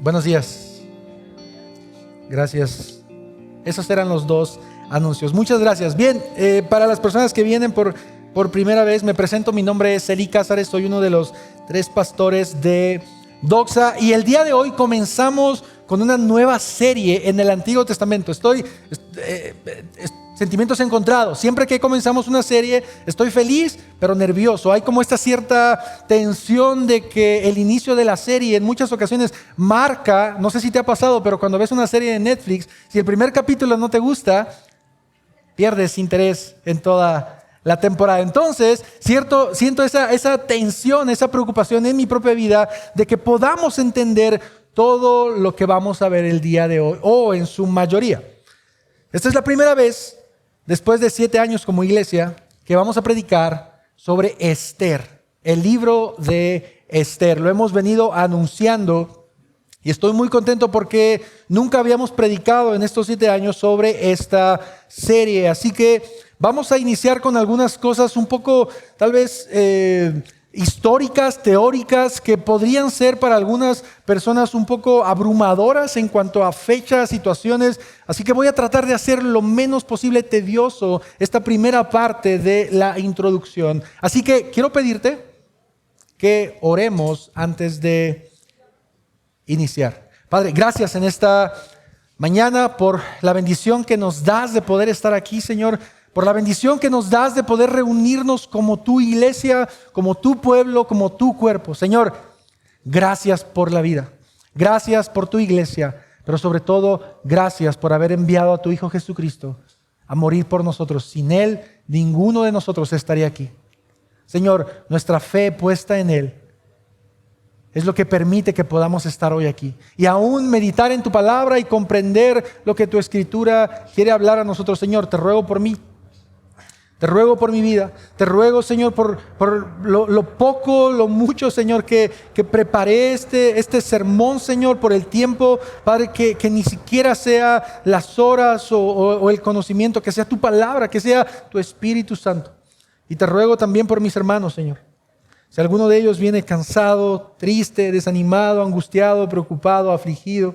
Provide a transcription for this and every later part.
Buenos días. Gracias. Esos eran los dos anuncios. Muchas gracias. Bien, para las personas que vienen por primera vez, me presento. Mi nombre es Eli Cázares. Soy uno de los 3 pastores de Doxa. Y el día de hoy comenzamos con una nueva serie en el Antiguo Testamento. Sentimientos encontrados. Siempre que comenzamos una serie estoy feliz pero nervioso. Hay como esta cierta tensión de que el inicio de la serie en muchas ocasiones marca, no sé si te ha pasado, pero cuando ves una serie de Netflix, si el primer capítulo no te gusta, pierdes interés en toda la temporada. Entonces siento esa tensión, esa preocupación en mi propia vida de que podamos entender todo lo que vamos a ver el día de hoy, o en su mayoría. Esta es la primera vez después de 7 años como iglesia que vamos a predicar sobre Esther, el libro de Esther. Lo hemos venido anunciando y estoy muy contento porque nunca habíamos predicado en estos 7 años sobre esta serie. Así que vamos a iniciar con algunas cosas un poco tal vez históricas, teóricas, que podrían ser para algunas personas un poco abrumadoras en cuanto a fechas, situaciones. Así que voy a tratar de hacer lo menos posible tedioso esta primera parte de la introducción. Así que quiero pedirte que oremos antes de iniciar. Padre, gracias en esta mañana por la bendición que nos das de poder estar aquí, Señor. Por la bendición que nos das de poder reunirnos como tu iglesia, como tu pueblo, como tu cuerpo. Señor, gracias por la vida. Gracias por tu iglesia. Pero sobre todo, gracias por haber enviado a tu Hijo Jesucristo a morir por nosotros. Sin Él, ninguno de nosotros estaría aquí. Señor, nuestra fe puesta en Él es lo que permite que podamos estar hoy aquí. Y aún meditar en tu palabra y comprender lo que tu Escritura quiere hablar a nosotros. Señor, te ruego por mí. Te ruego por mi vida, te ruego, Señor, por lo poco, lo mucho, Señor, que preparé este sermón, Señor, por el tiempo, Padre, que ni siquiera sea las horas o el conocimiento, que sea tu palabra, que sea tu Espíritu Santo. Y te ruego también por mis hermanos, Señor. Si alguno de ellos viene cansado, triste, desanimado, angustiado, preocupado, afligido,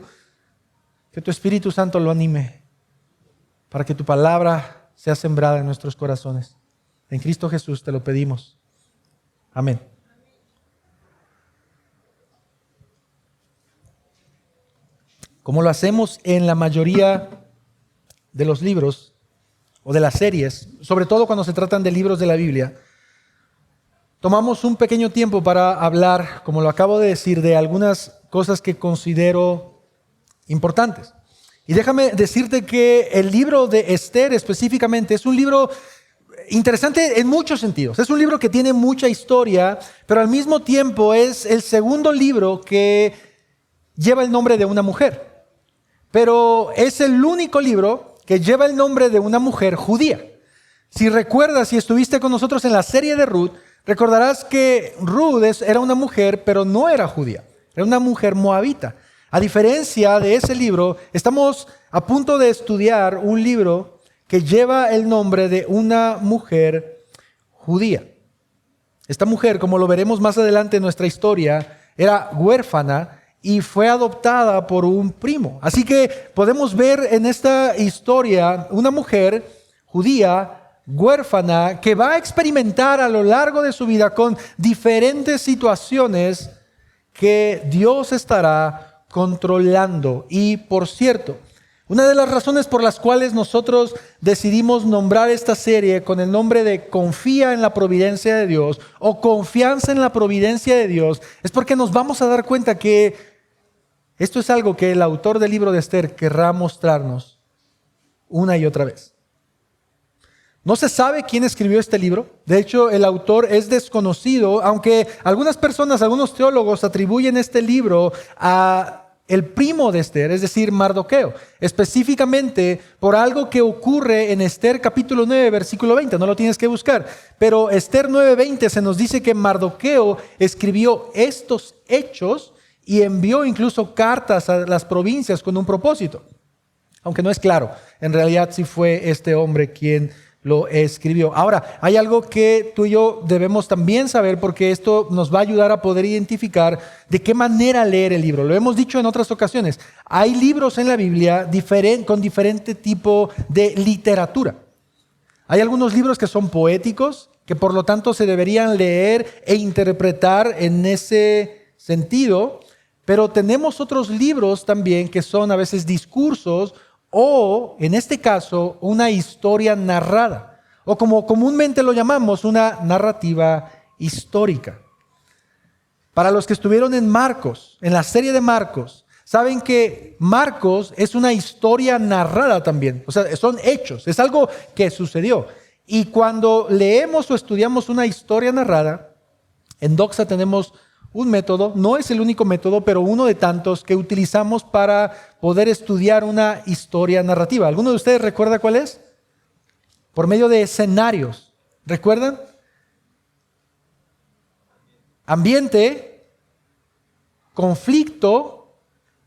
que tu Espíritu Santo lo anime para que tu palabra sea sembrada en nuestros corazones. En Cristo Jesús te lo pedimos. Amén. Como lo hacemos en la mayoría de los libros o de las series, sobre todo cuando se tratan de libros de la Biblia, tomamos un pequeño tiempo para hablar, como lo acabo de decir, de algunas cosas que considero importantes. Y déjame decirte que el libro de Esther específicamente es un libro interesante en muchos sentidos. Es un libro que tiene mucha historia, pero al mismo tiempo es el segundo libro que lleva el nombre de una mujer. Pero es el único libro que lleva el nombre de una mujer judía. Si recuerdas, si estuviste con nosotros en la serie de Ruth, recordarás que Ruth era una mujer, pero no era judía. Era una mujer moabita. A diferencia de ese libro, estamos a punto de estudiar un libro que lleva el nombre de una mujer judía. Esta mujer, como lo veremos más adelante en nuestra historia, era huérfana y fue adoptada por un primo. Así que podemos ver en esta historia una mujer judía, huérfana, que va a experimentar a lo largo de su vida con diferentes situaciones que Dios estará controlando. Y por cierto, una de las razones por las cuales nosotros decidimos nombrar esta serie con el nombre de Confía en la providencia de Dios o Confianza en la providencia de Dios es porque nos vamos a dar cuenta que esto es algo que el autor del libro de Esther querrá mostrarnos una y otra vez. No se sabe quién escribió este libro. De hecho, el autor es desconocido, aunque algunas personas, algunos teólogos atribuyen este libro a el primo de Esther, es decir, Mardoqueo, específicamente por algo que ocurre en Esther capítulo 9, versículo 20, no lo tienes que buscar, pero Esther 9:20 se nos dice que Mardoqueo escribió estos hechos y envió incluso cartas a las provincias con un propósito, aunque no es claro, en realidad sí fue este hombre quien lo escribió. Ahora, hay algo que tú y yo debemos también saber, porque esto nos va a ayudar a poder identificar de qué manera leer el libro. Lo hemos dicho en otras ocasiones. Hay libros en la Biblia con diferente tipo de literatura. Hay algunos libros que son poéticos, que por lo tanto se deberían leer e interpretar en ese sentido, pero tenemos otros libros también que son a veces discursos o, en este caso, una historia narrada, o como comúnmente lo llamamos, una narrativa histórica. Para los que estuvieron en Marcos, en la serie de Marcos, saben que Marcos es una historia narrada también, o sea, son hechos, es algo que sucedió. Y cuando leemos o estudiamos una historia narrada, en Doxa tenemos un método, no es el único método, pero uno de tantos que utilizamos para poder estudiar una historia narrativa. ¿Alguno de ustedes recuerda cuál es? Por medio de escenarios. ¿Recuerdan? Ambiente, conflicto,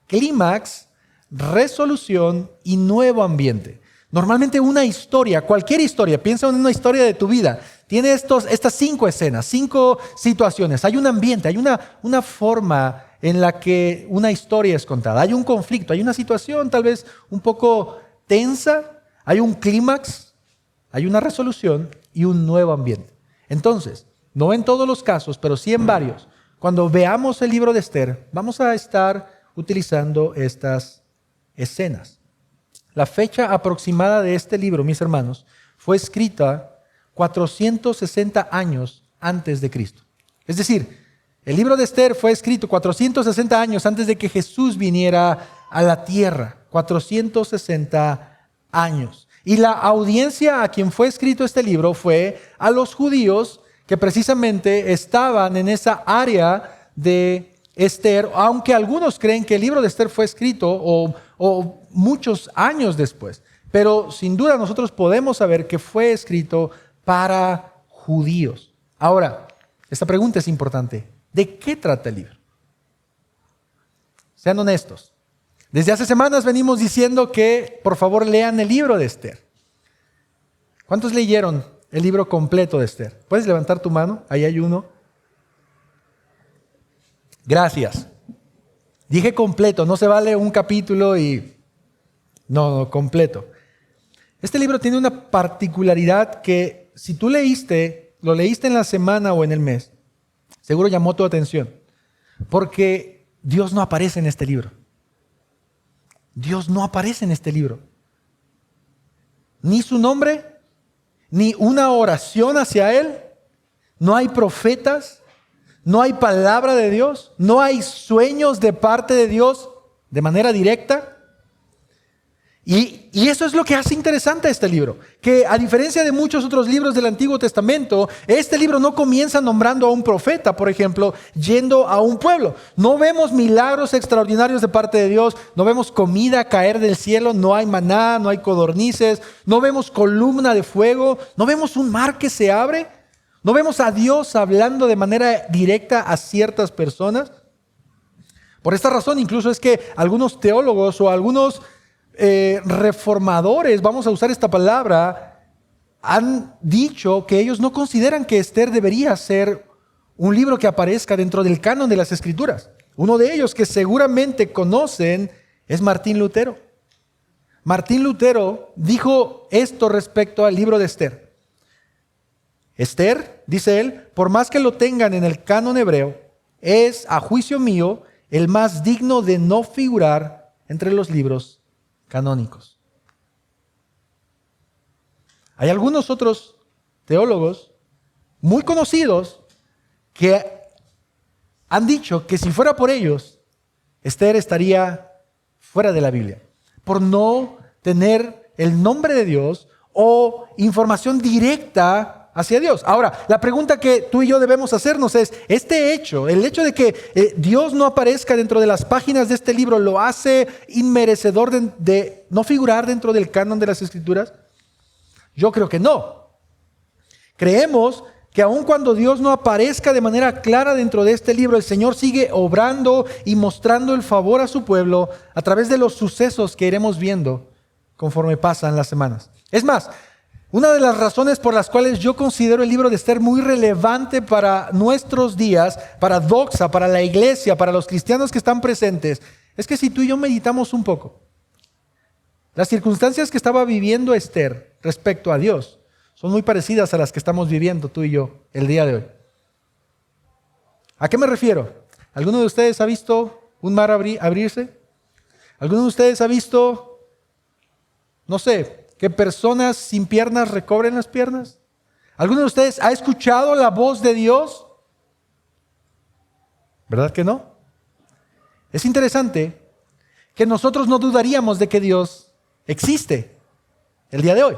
clímax, resolución y nuevo ambiente. Normalmente una historia, cualquier historia, piensa en una historia de tu vida, tiene estas 5 escenas, 5 situaciones. Hay un ambiente, hay una forma en la que una historia es contada. Hay un conflicto, hay una situación tal vez un poco tensa, hay un clímax, hay una resolución y un nuevo ambiente. Entonces, no en todos los casos, pero sí en varios, cuando veamos el libro de Esther, vamos a estar utilizando estas escenas. La fecha aproximada de este libro, mis hermanos, fue escrita 460 años antes de Cristo. Es decir, el libro de Esther fue escrito 460 años antes de que Jesús viniera a la tierra. 460 años. Y la audiencia a quien fue escrito este libro fue a los judíos que precisamente estaban en esa área de Esther, aunque algunos creen que el libro de Esther fue escrito o muchos años después. Pero sin duda nosotros podemos saber que fue escrito para judíos. Ahora, esta pregunta es importante. ¿De qué trata el libro? Sean honestos. Desde hace semanas venimos diciendo que por favor lean el libro de Esther. ¿Cuántos leyeron el libro completo de Esther? ¿Puedes levantar tu mano? Ahí hay uno. Gracias. Dije completo, no se vale un capítulo y... No, completo. Este libro tiene una particularidad que si tú lo leíste en la semana o en el mes, seguro llamó tu atención. Porque Dios no aparece en este libro. Dios no aparece en este libro. Ni su nombre, ni una oración hacia Él. No hay profetas, no hay palabra de Dios, no hay sueños de parte de Dios de manera directa. Y eso es lo que hace interesante a este libro, que a diferencia de muchos otros libros del Antiguo Testamento, este libro no comienza nombrando a un profeta, por ejemplo, yendo a un pueblo. No vemos milagros extraordinarios de parte de Dios, no vemos comida caer del cielo, no hay maná, no hay codornices, no vemos columna de fuego, no vemos un mar que se abre, no vemos a Dios hablando de manera directa a ciertas personas. Por esta razón incluso es que algunos teólogos o algunos reformadores, vamos a usar esta palabra, han dicho que ellos no consideran que Esther debería ser un libro que aparezca dentro del canon de las Escrituras. Uno de ellos que seguramente conocen es Martín Lutero. Martín Lutero dijo esto respecto al libro de Esther. Esther, dice él, por más que lo tengan en el canon hebreo, es, a juicio mío, el más digno de no figurar entre los libros canónicos. Hay algunos otros teólogos muy conocidos que han dicho que si fuera por ellos, Esther estaría fuera de la Biblia, por no tener el nombre de Dios o información directa hacia Dios. Ahora, la pregunta que tú y yo debemos hacernos es, este hecho, el hecho de que Dios no aparezca dentro de las páginas de este libro, ¿lo hace inmerecedor de no figurar dentro del canon de las Escrituras? Yo creo que no. Creemos que aun cuando Dios no aparezca de manera clara dentro de este libro, el Señor sigue obrando y mostrando el favor a su pueblo a través de los sucesos que iremos viendo conforme pasan las semanas. Es más, Una de las razones por las cuales yo considero el libro de Esther muy relevante para nuestros días, para Doxa, para la iglesia, para los cristianos que están presentes, es que si tú y yo meditamos un poco, las circunstancias que estaba viviendo Esther respecto a Dios son muy parecidas a las que estamos viviendo tú y yo el día de hoy. ¿A qué me refiero? ¿Alguno de ustedes ha visto un mar abrirse? ¿Alguno de ustedes ha visto, no sé, que personas sin piernas recobren las piernas? ¿Alguno de ustedes ha escuchado la voz de Dios? ¿Verdad que no? Es interesante que nosotros no dudaríamos de que Dios existe el día de hoy.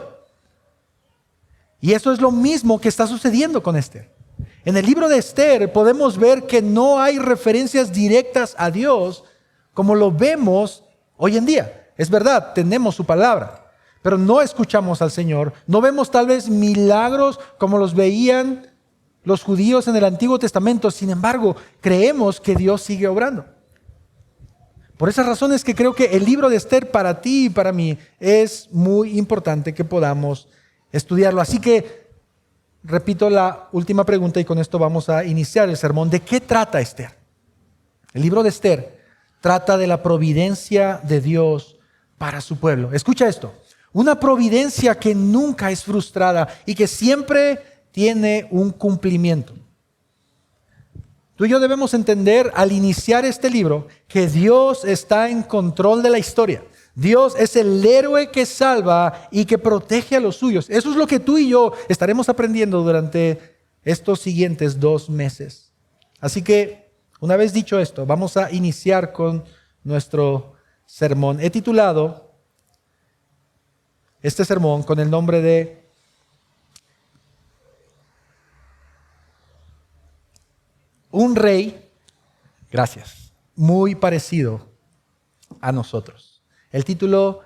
Y eso es lo mismo que está sucediendo con Esther. En el libro de Esther podemos ver que no hay referencias directas a Dios como lo vemos hoy en día. Es verdad, tenemos su palabra, pero no escuchamos al Señor. No vemos tal vez milagros como los veían los judíos en el Antiguo Testamento. Sin embargo, creemos que Dios sigue obrando. Por esas razones que creo que el libro de Esther para ti y para mí es muy importante que podamos estudiarlo. Así que repito la última pregunta y con esto vamos a iniciar el sermón. ¿De qué trata Esther? El libro de Esther trata de la providencia de Dios para su pueblo. Escucha esto. Una providencia que nunca es frustrada y que siempre tiene un cumplimiento. Tú y yo debemos entender al iniciar este libro que Dios está en control de la historia. Dios es el héroe que salva y que protege a los suyos. Eso es lo que tú y yo estaremos aprendiendo durante estos siguientes 2 meses. Así que, una vez dicho esto, vamos a iniciar con nuestro sermón. He titulado este sermón con el nombre de Un rey, gracias, muy parecido a nosotros. El título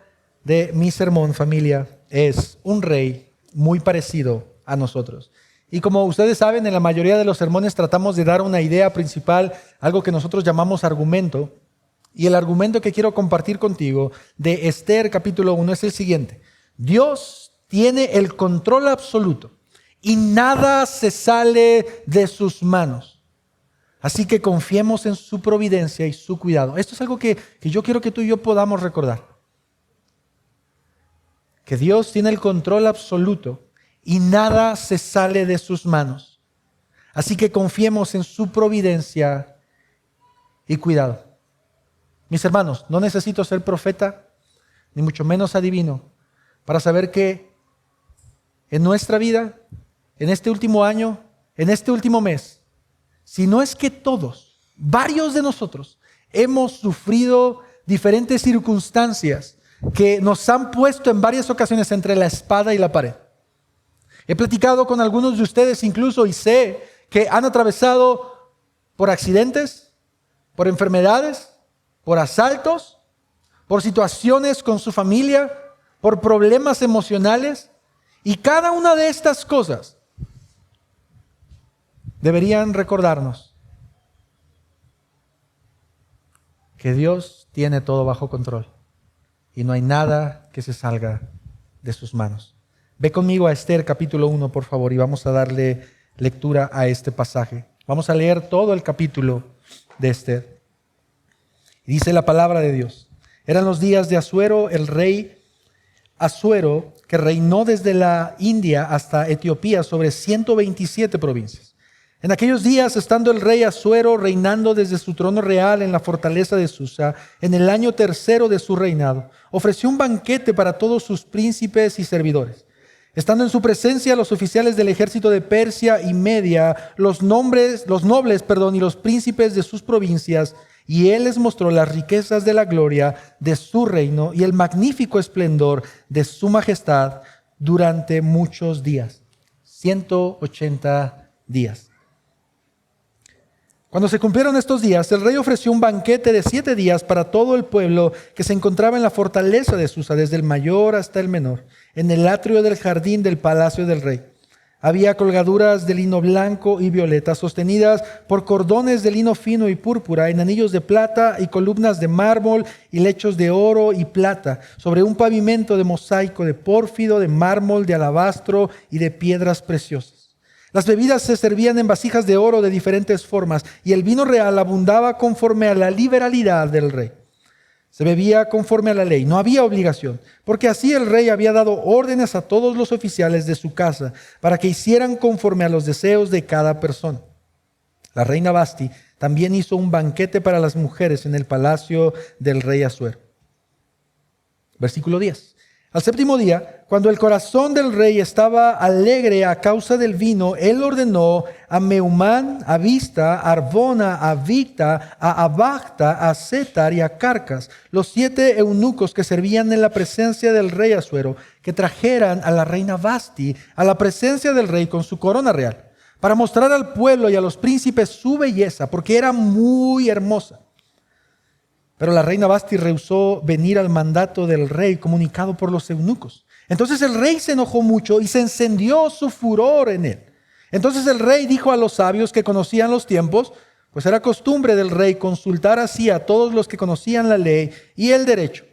de mi sermón, familia, es Un rey muy parecido a nosotros. Y como ustedes saben, en la mayoría de los sermones tratamos de dar una idea principal, algo que nosotros llamamos argumento. Y el argumento que quiero compartir contigo de Esther capítulo 1 es el siguiente. Dios tiene el control absoluto y nada se sale de sus manos. Así que confiemos en su providencia y su cuidado. Esto es algo que yo quiero que tú y yo podamos recordar. Que Dios tiene el control absoluto y nada se sale de sus manos. Así que confiemos en su providencia y cuidado. Mis hermanos, no necesito ser profeta, ni mucho menos adivino, para saber que en nuestra vida, en este último año, en este último mes, si no es que todos, varios de nosotros, hemos sufrido diferentes circunstancias que nos han puesto en varias ocasiones entre la espada y la pared. He platicado con algunos de ustedes incluso y sé que han atravesado por accidentes, por enfermedades, por asaltos, por situaciones con su familia, por problemas emocionales. Y cada una de estas cosas deberían recordarnos que Dios tiene todo bajo control y no hay nada que se salga de sus manos. Ve conmigo a Esther capítulo 1, por favor, y vamos a darle lectura a este pasaje. Vamos a leer todo el capítulo de Esther. Dice la palabra de Dios. Eran los días de Asuero, el rey Asuero, que reinó desde la India hasta Etiopía sobre 127 provincias. En aquellos días, estando el rey Asuero reinando desde su trono real en la fortaleza de Susa, en el año 3 de su reinado, ofreció un banquete para todos sus príncipes y servidores. Estando en su presencia los oficiales del ejército de Persia y Media, los nobles, y los príncipes de sus provincias, y él les mostró las riquezas de la gloria de su reino y el magnífico esplendor de su majestad durante muchos días, 180 días. Cuando se cumplieron estos días, el rey ofreció un banquete de 7 días para todo el pueblo que se encontraba en la fortaleza de Susa, desde el mayor hasta el menor, en el atrio del jardín del palacio del rey. Había colgaduras de lino blanco y violeta, sostenidas por cordones de lino fino y púrpura, en anillos de plata y columnas de mármol y lechos de oro y plata, sobre un pavimento de mosaico, de pórfido, de mármol, de alabastro y de piedras preciosas. Las bebidas se servían en vasijas de oro de diferentes formas, y el vino real abundaba conforme a la liberalidad del rey. Se bebía conforme a la ley, no había obligación, porque así el rey había dado órdenes a todos los oficiales de su casa para que hicieran conforme a los deseos de cada persona. La reina Vasti también hizo un banquete para las mujeres en el palacio del rey Asuero. Versículo 10. Al séptimo día, cuando el corazón del rey estaba alegre a causa del vino, él ordenó a Meumán, a Bizta, a Arbona, a Victa, a Abagta, a Setar y a Carcas, los 7 eunucos que servían en la presencia del rey Asuero, que trajeran a la reina Vasti a la presencia del rey con su corona real, para mostrar al pueblo y a los príncipes su belleza, porque era muy hermosa. Pero la reina Vasti rehusó venir al mandato del rey comunicado por los eunucos. Entonces el rey se enojó mucho y se encendió su furor en él. Entonces el rey dijo a los sabios que conocían los tiempos, pues era costumbre del rey consultar así a todos los que conocían la ley y el derecho.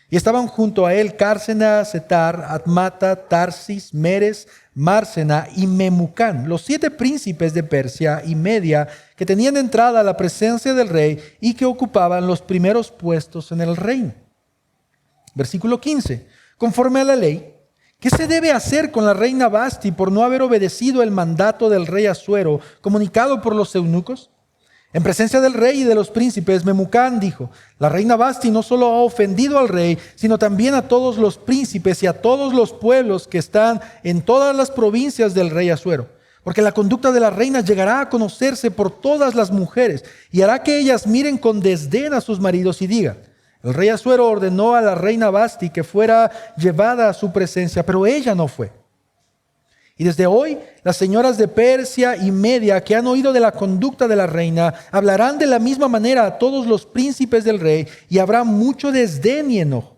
Y estaban junto a él Cársena, Setar, Admata, Tarsis, Meres, Mársena y Memucán, los 7 príncipes de Persia y Media que tenían entrada a la presencia del rey y que ocupaban los primeros puestos en el reino. Versículo 15. Conforme a la ley, ¿qué se debe hacer con la reina Vasti por no haber obedecido el mandato del rey Asuero comunicado por los eunucos? En presencia del rey y de los príncipes, Memucán dijo: la reina Vasti no solo ha ofendido al rey, sino también a todos los príncipes y a todos los pueblos que están en todas las provincias del rey Asuero. Porque la conducta de la reina llegará a conocerse por todas las mujeres y hará que ellas miren con desdén a sus maridos y digan: el rey Asuero ordenó a la reina Vasti que fuera llevada a su presencia, pero ella no fue. Y desde hoy, las señoras de Persia y Media que han oído de la conducta de la reina hablarán de la misma manera a todos los príncipes del rey, y habrá mucho desdén y enojo.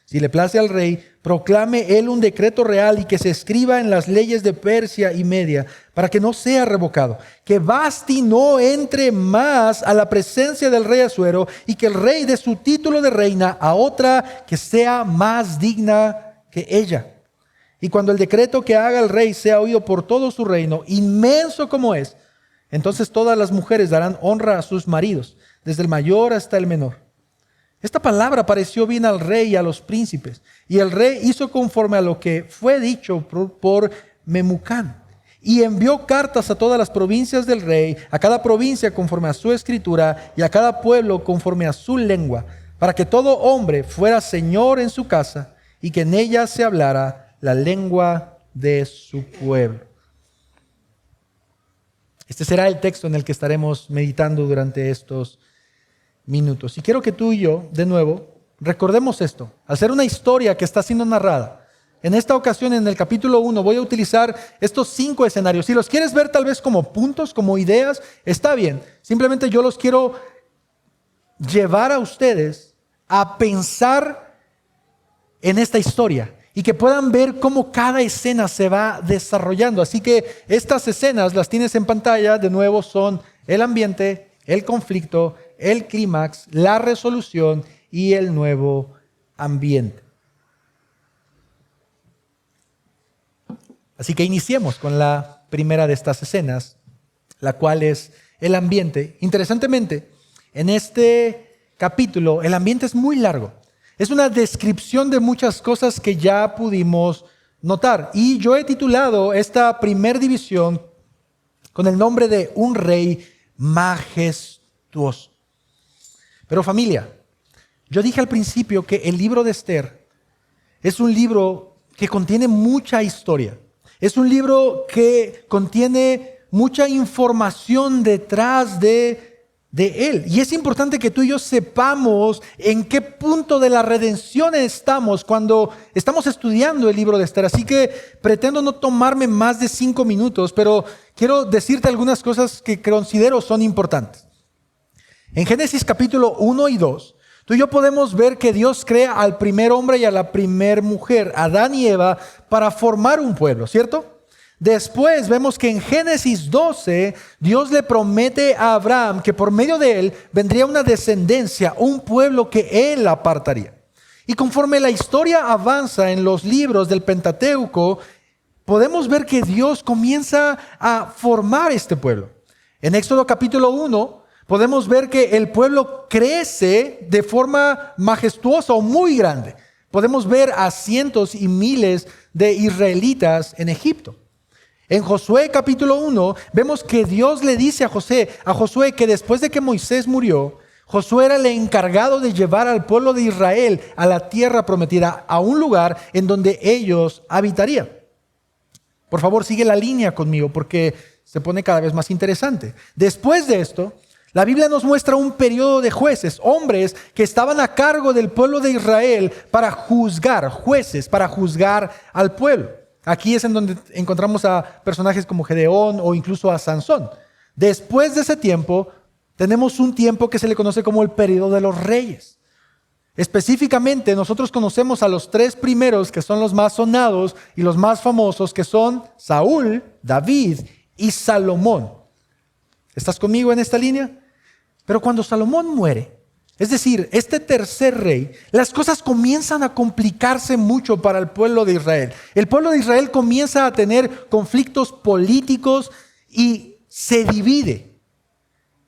Si le place al rey, proclame él un decreto real y que se escriba en las leyes de Persia y Media para que no sea revocado, que Vasti no entre más a la presencia del rey Asuero, y que el rey dé su título de reina a otra que sea más digna que ella. Y cuando el decreto que haga el rey sea oído por todo su reino, inmenso como es, entonces todas las mujeres darán honra a sus maridos, desde el mayor hasta el menor. Esta palabra pareció bien al rey y a los príncipes, y el rey hizo conforme a lo que fue dicho por Memucán, y envió cartas a todas las provincias del rey, a cada provincia conforme a su escritura, y a cada pueblo conforme a su lengua, para que todo hombre fuera señor en su casa, y que en ella se hablara la lengua de su pueblo. Este será el texto en el que estaremos meditando durante estos minutos. Y quiero que tú y yo, de nuevo, recordemos esto. Al ser una historia que está siendo narrada, en esta ocasión, en el capítulo 1, voy a utilizar estos 5 escenarios. Si los quieres ver tal vez como puntos, como ideas, está bien. Simplemente yo los quiero llevar a ustedes a pensar en esta historia y que puedan ver cómo cada escena se va desarrollando. Así que estas escenas las tienes en pantalla. De nuevo, son el ambiente, el conflicto, el clímax, la resolución y el nuevo ambiente. Así que iniciemos con la primera de estas escenas, la cual es el ambiente. Interesantemente, en este capítulo el ambiente es muy largo. Es una descripción de muchas cosas que ya pudimos notar. Y yo he titulado esta primer división con el nombre de un rey majestuoso. Pero familia, yo dije al principio que el libro de Esther es un libro que contiene mucha historia. Es un libro que contiene mucha información detrás de él. Y es importante que tú y yo sepamos en qué punto de la redención estamos cuando estamos estudiando el libro de Esther. Así que pretendo no tomarme más de 5 minutos, pero quiero decirte algunas cosas que considero son importantes. En Génesis capítulo 1 y 2, tú y yo podemos ver que Dios crea al primer hombre y a la primer mujer, Adán y Eva, para formar un pueblo, ¿cierto? Después vemos que en Génesis 12, Dios le promete a Abraham que por medio de él vendría una descendencia, un pueblo que él apartaría. Y conforme la historia avanza en los libros del Pentateuco, podemos ver que Dios comienza a formar este pueblo. En Éxodo capítulo 1, podemos ver que el pueblo crece de forma majestuosa o muy grande. Podemos ver a cientos y miles de israelitas en Egipto. En Josué capítulo 1 vemos que Dios le dice a Josué que después de que Moisés murió, Josué era el encargado de llevar al pueblo de Israel a la tierra prometida, a un lugar en donde ellos habitarían. Por favor, sigue la línea conmigo porque se pone cada vez más interesante. Después de esto, la Biblia nos muestra un periodo de jueces, hombres que estaban a cargo del pueblo de Israel para juzgar, jueces para juzgar al pueblo. Aquí es en donde encontramos a personajes como Gedeón o incluso a Sansón. Después de ese tiempo, tenemos un tiempo que se le conoce como el periodo de los reyes. Específicamente, nosotros conocemos a los tres primeros que son los más sonados y los más famosos, que son Saúl, David y Salomón. ¿Estás conmigo en esta línea? Pero cuando Salomón muere, es decir, este tercer rey, las cosas comienzan a complicarse mucho para el pueblo de Israel. El pueblo de Israel comienza a tener conflictos políticos y se divide.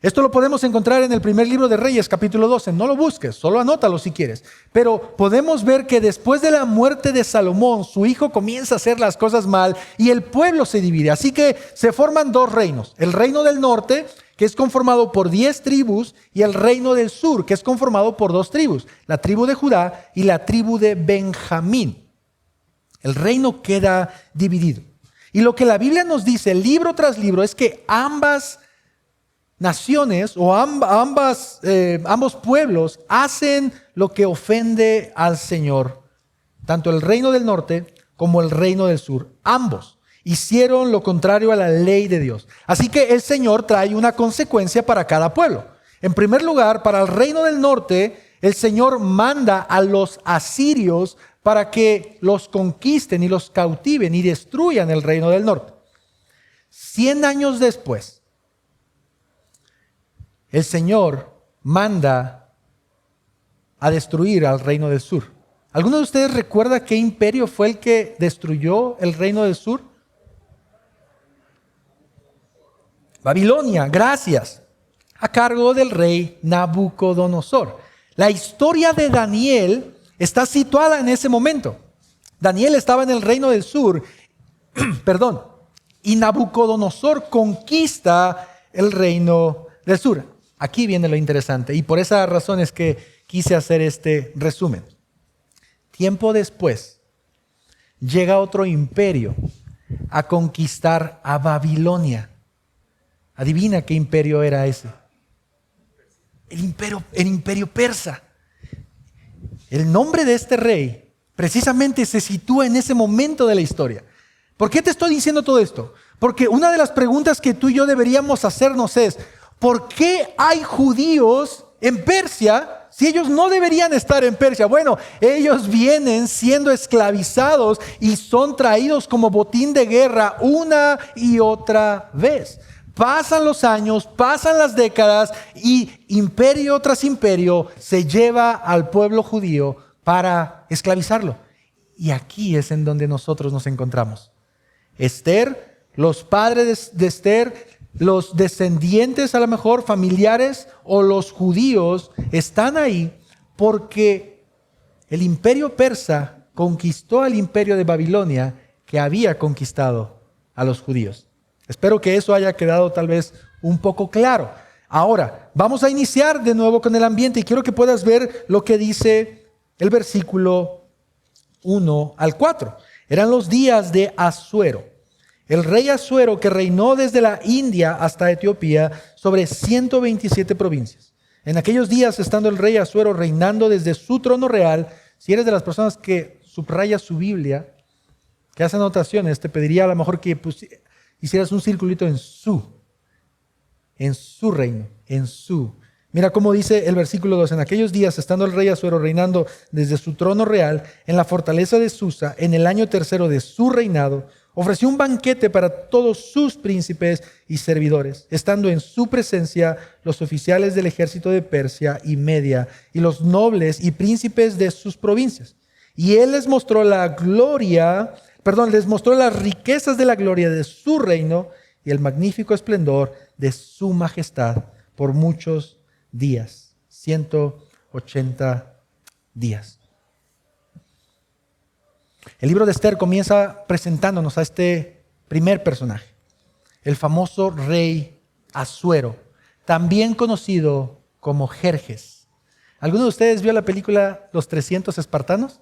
Esto lo podemos encontrar en el primer libro de Reyes, capítulo 12. No lo busques, solo anótalo si quieres. Pero podemos ver que después de la muerte de Salomón, su hijo comienza a hacer las cosas mal y el pueblo se divide. Así que se forman dos reinos. El reino del norte, que es conformado por 10 tribus, y el reino del sur, que es conformado por 2 tribus, la tribu de Judá y la tribu de Benjamín. El reino queda dividido. Y lo que la Biblia nos dice, libro tras libro, es que ambas naciones o ambos pueblos hacen lo que ofende al Señor. Tanto el reino del norte como el reino del sur. Ambos hicieron lo contrario a la ley de Dios. Así que el Señor trae una consecuencia para cada pueblo. En primer lugar, para el reino del norte, el Señor manda a los asirios para que los conquisten y los cautiven y destruyan el reino del norte. 100 años después, el Señor manda a destruir al reino del sur. ¿Alguno de ustedes recuerda qué imperio fue el que destruyó el reino del sur? Babilonia, gracias, a cargo del rey Nabucodonosor. La historia de Daniel está situada en ese momento. Daniel estaba en el reino del sur, y Nabucodonosor conquista el reino del sur. Aquí viene lo interesante, y por esa razón es que quise hacer este resumen. Tiempo después, llega otro imperio a conquistar a Babilonia. Adivina qué imperio era ese. El imperio persa. El nombre de este rey precisamente se sitúa en ese momento de la historia. ¿Por qué te estoy diciendo todo esto? Porque una de las preguntas que tú y yo deberíamos hacernos es, ¿por qué hay judíos en Persia si ellos no deberían estar en Persia? Bueno, ellos vienen siendo esclavizados y son traídos como botín de guerra una y otra vez. Pasan los años, pasan las décadas y imperio tras imperio se lleva al pueblo judío para esclavizarlo. Y aquí es en donde nosotros nos encontramos. Esther, los padres de Esther, los descendientes a lo mejor familiares o los judíos están ahí porque el imperio persa conquistó al imperio de Babilonia que había conquistado a los judíos. Espero que eso haya quedado tal vez un poco claro. Ahora, vamos a iniciar de nuevo con el ambiente y quiero que puedas ver lo que dice el versículo 1 al 4. Eran los días de Asuero, el rey Asuero que reinó desde la India hasta Etiopía sobre 127 provincias. En aquellos días, estando el rey Asuero reinando desde su trono real, si eres de las personas que subraya su Biblia, que hace anotaciones, te pediría a lo mejor que hicieras un circulito en su reino, en su. Mira cómo dice el versículo 2. En aquellos días, estando el rey Asuero reinando desde su trono real en la fortaleza de Susa, en el año tercero de su reinado, ofreció un banquete para todos sus príncipes y servidores, estando en su presencia los oficiales del ejército de Persia y Media y los nobles y príncipes de sus provincias. Y él les mostró les mostró las riquezas de la gloria de su reino y el magnífico esplendor de su majestad por muchos días, 180 días. El libro de Esther comienza presentándonos a este primer personaje, el famoso rey Asuero, también conocido como Jerjes. ¿Alguno de ustedes vio la película Los 300 espartanos?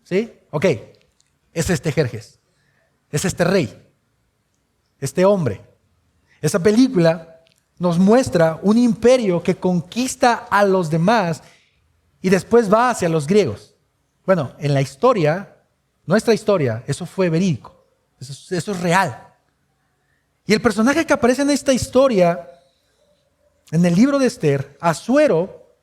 ¿Sí? Ok, es este Jerjes, es este rey, este hombre. Esa película nos muestra un imperio que conquista a los demás y después va hacia los griegos. Bueno, en la historia, nuestra historia, eso fue verídico, eso es real. Y el personaje que aparece en esta historia, en el libro de Esther, Asuero,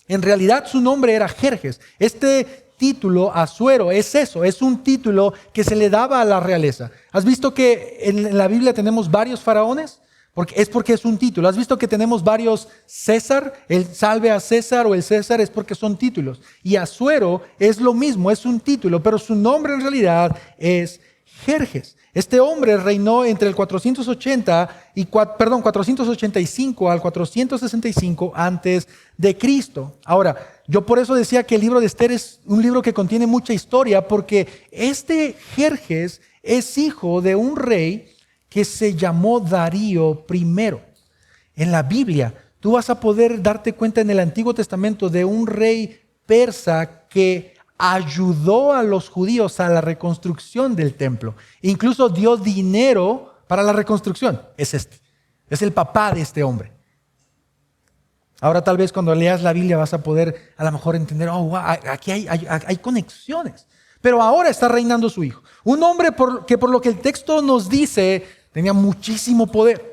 en realidad su nombre era Jerjes. Este título, Asuero, es eso, es un título que se le daba a la realeza. ¿Has visto que en la Biblia tenemos varios faraones? Porque es un título. ¿Has visto que tenemos varios César? El salve a César o el César es porque son títulos. Y Asuero es lo mismo, es un título, pero su nombre en realidad es Jerjes. Este hombre reinó entre el 485 al 465 antes de Cristo. Ahora, yo por eso decía que el libro de Esther es un libro que contiene mucha historia, porque este Jerjes es hijo de un rey que se llamó Darío I. En la Biblia, tú vas a poder darte cuenta en el Antiguo Testamento de un rey persa que ayudó a los judíos a la reconstrucción del templo. Incluso dio dinero para la reconstrucción. Es el papá de este hombre. Ahora tal vez cuando leas la Biblia vas a poder a lo mejor entender, wow, aquí hay conexiones. Pero ahora está reinando su hijo. Un hombre que por lo que el texto nos dice, tenía muchísimo poder.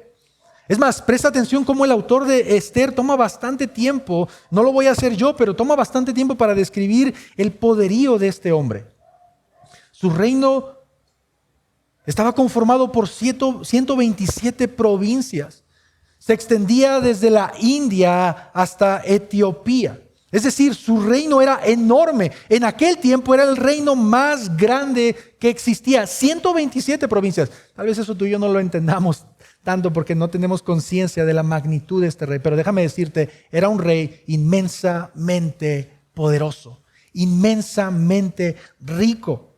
Es más, presta atención cómo el autor de Esther toma bastante tiempo, no lo voy a hacer yo, pero toma bastante tiempo para describir el poderío de este hombre. Su reino estaba conformado por 127 provincias. Se extendía desde la India hasta Etiopía. Es decir, su reino era enorme. En aquel tiempo era el reino más grande que existía. 127 provincias. Tal vez eso tú y yo no lo entendamos tanto porque no tenemos conciencia de la magnitud de este rey. Pero déjame decirte, era un rey inmensamente poderoso, inmensamente rico.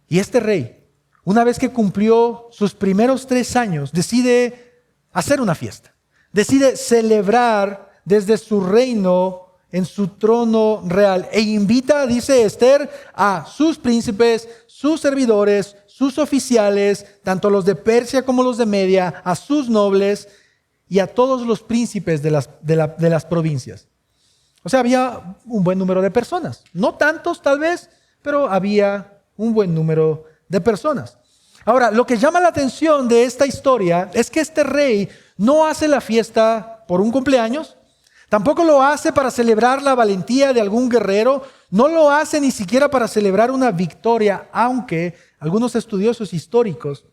Y este rey, una vez que cumplió sus primeros 3 años, decide hacer una fiesta. Decide celebrar desde su reino en su trono real. E invita, dice Esther, a sus príncipes, sus servidores, sus oficiales, tanto los de Persia como los de Media, a sus nobles y a todos los príncipes de las provincias. O sea, había un buen número de personas. No tantos tal vez, pero había un buen número de personas. Ahora, lo que llama la atención de esta historia es que este rey no hace la fiesta por un cumpleaños, tampoco lo hace para celebrar la valentía de algún guerrero, no lo hace ni siquiera para celebrar una victoria, aunque algunos estudiosos históricos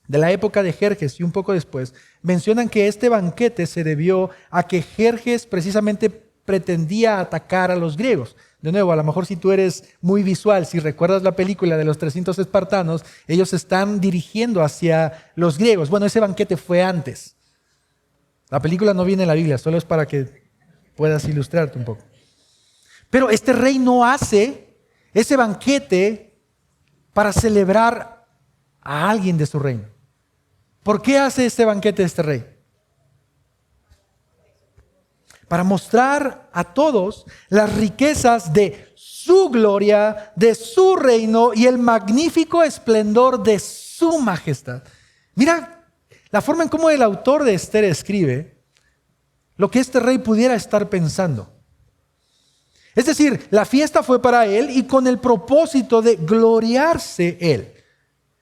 de la época de Jerjes y un poco después mencionan que este banquete se debió a que Jerjes precisamente pretendía atacar a los griegos. De nuevo, a lo mejor si tú eres muy visual, si recuerdas la película de los 300 espartanos, ellos se están dirigiendo hacia los griegos. Bueno, ese banquete fue antes. La película no viene en la Biblia, solo es para que puedas ilustrarte un poco. Pero este rey no hace ese banquete para celebrar a alguien de su reino. ¿Por qué hace este banquete este rey? Para mostrar a todos las riquezas de su gloria, de su reino y el magnífico esplendor de su majestad. Mira la forma en cómo el autor de Esther escribe lo que este rey pudiera estar pensando. Es decir, la fiesta fue para él y con el propósito de gloriarse él.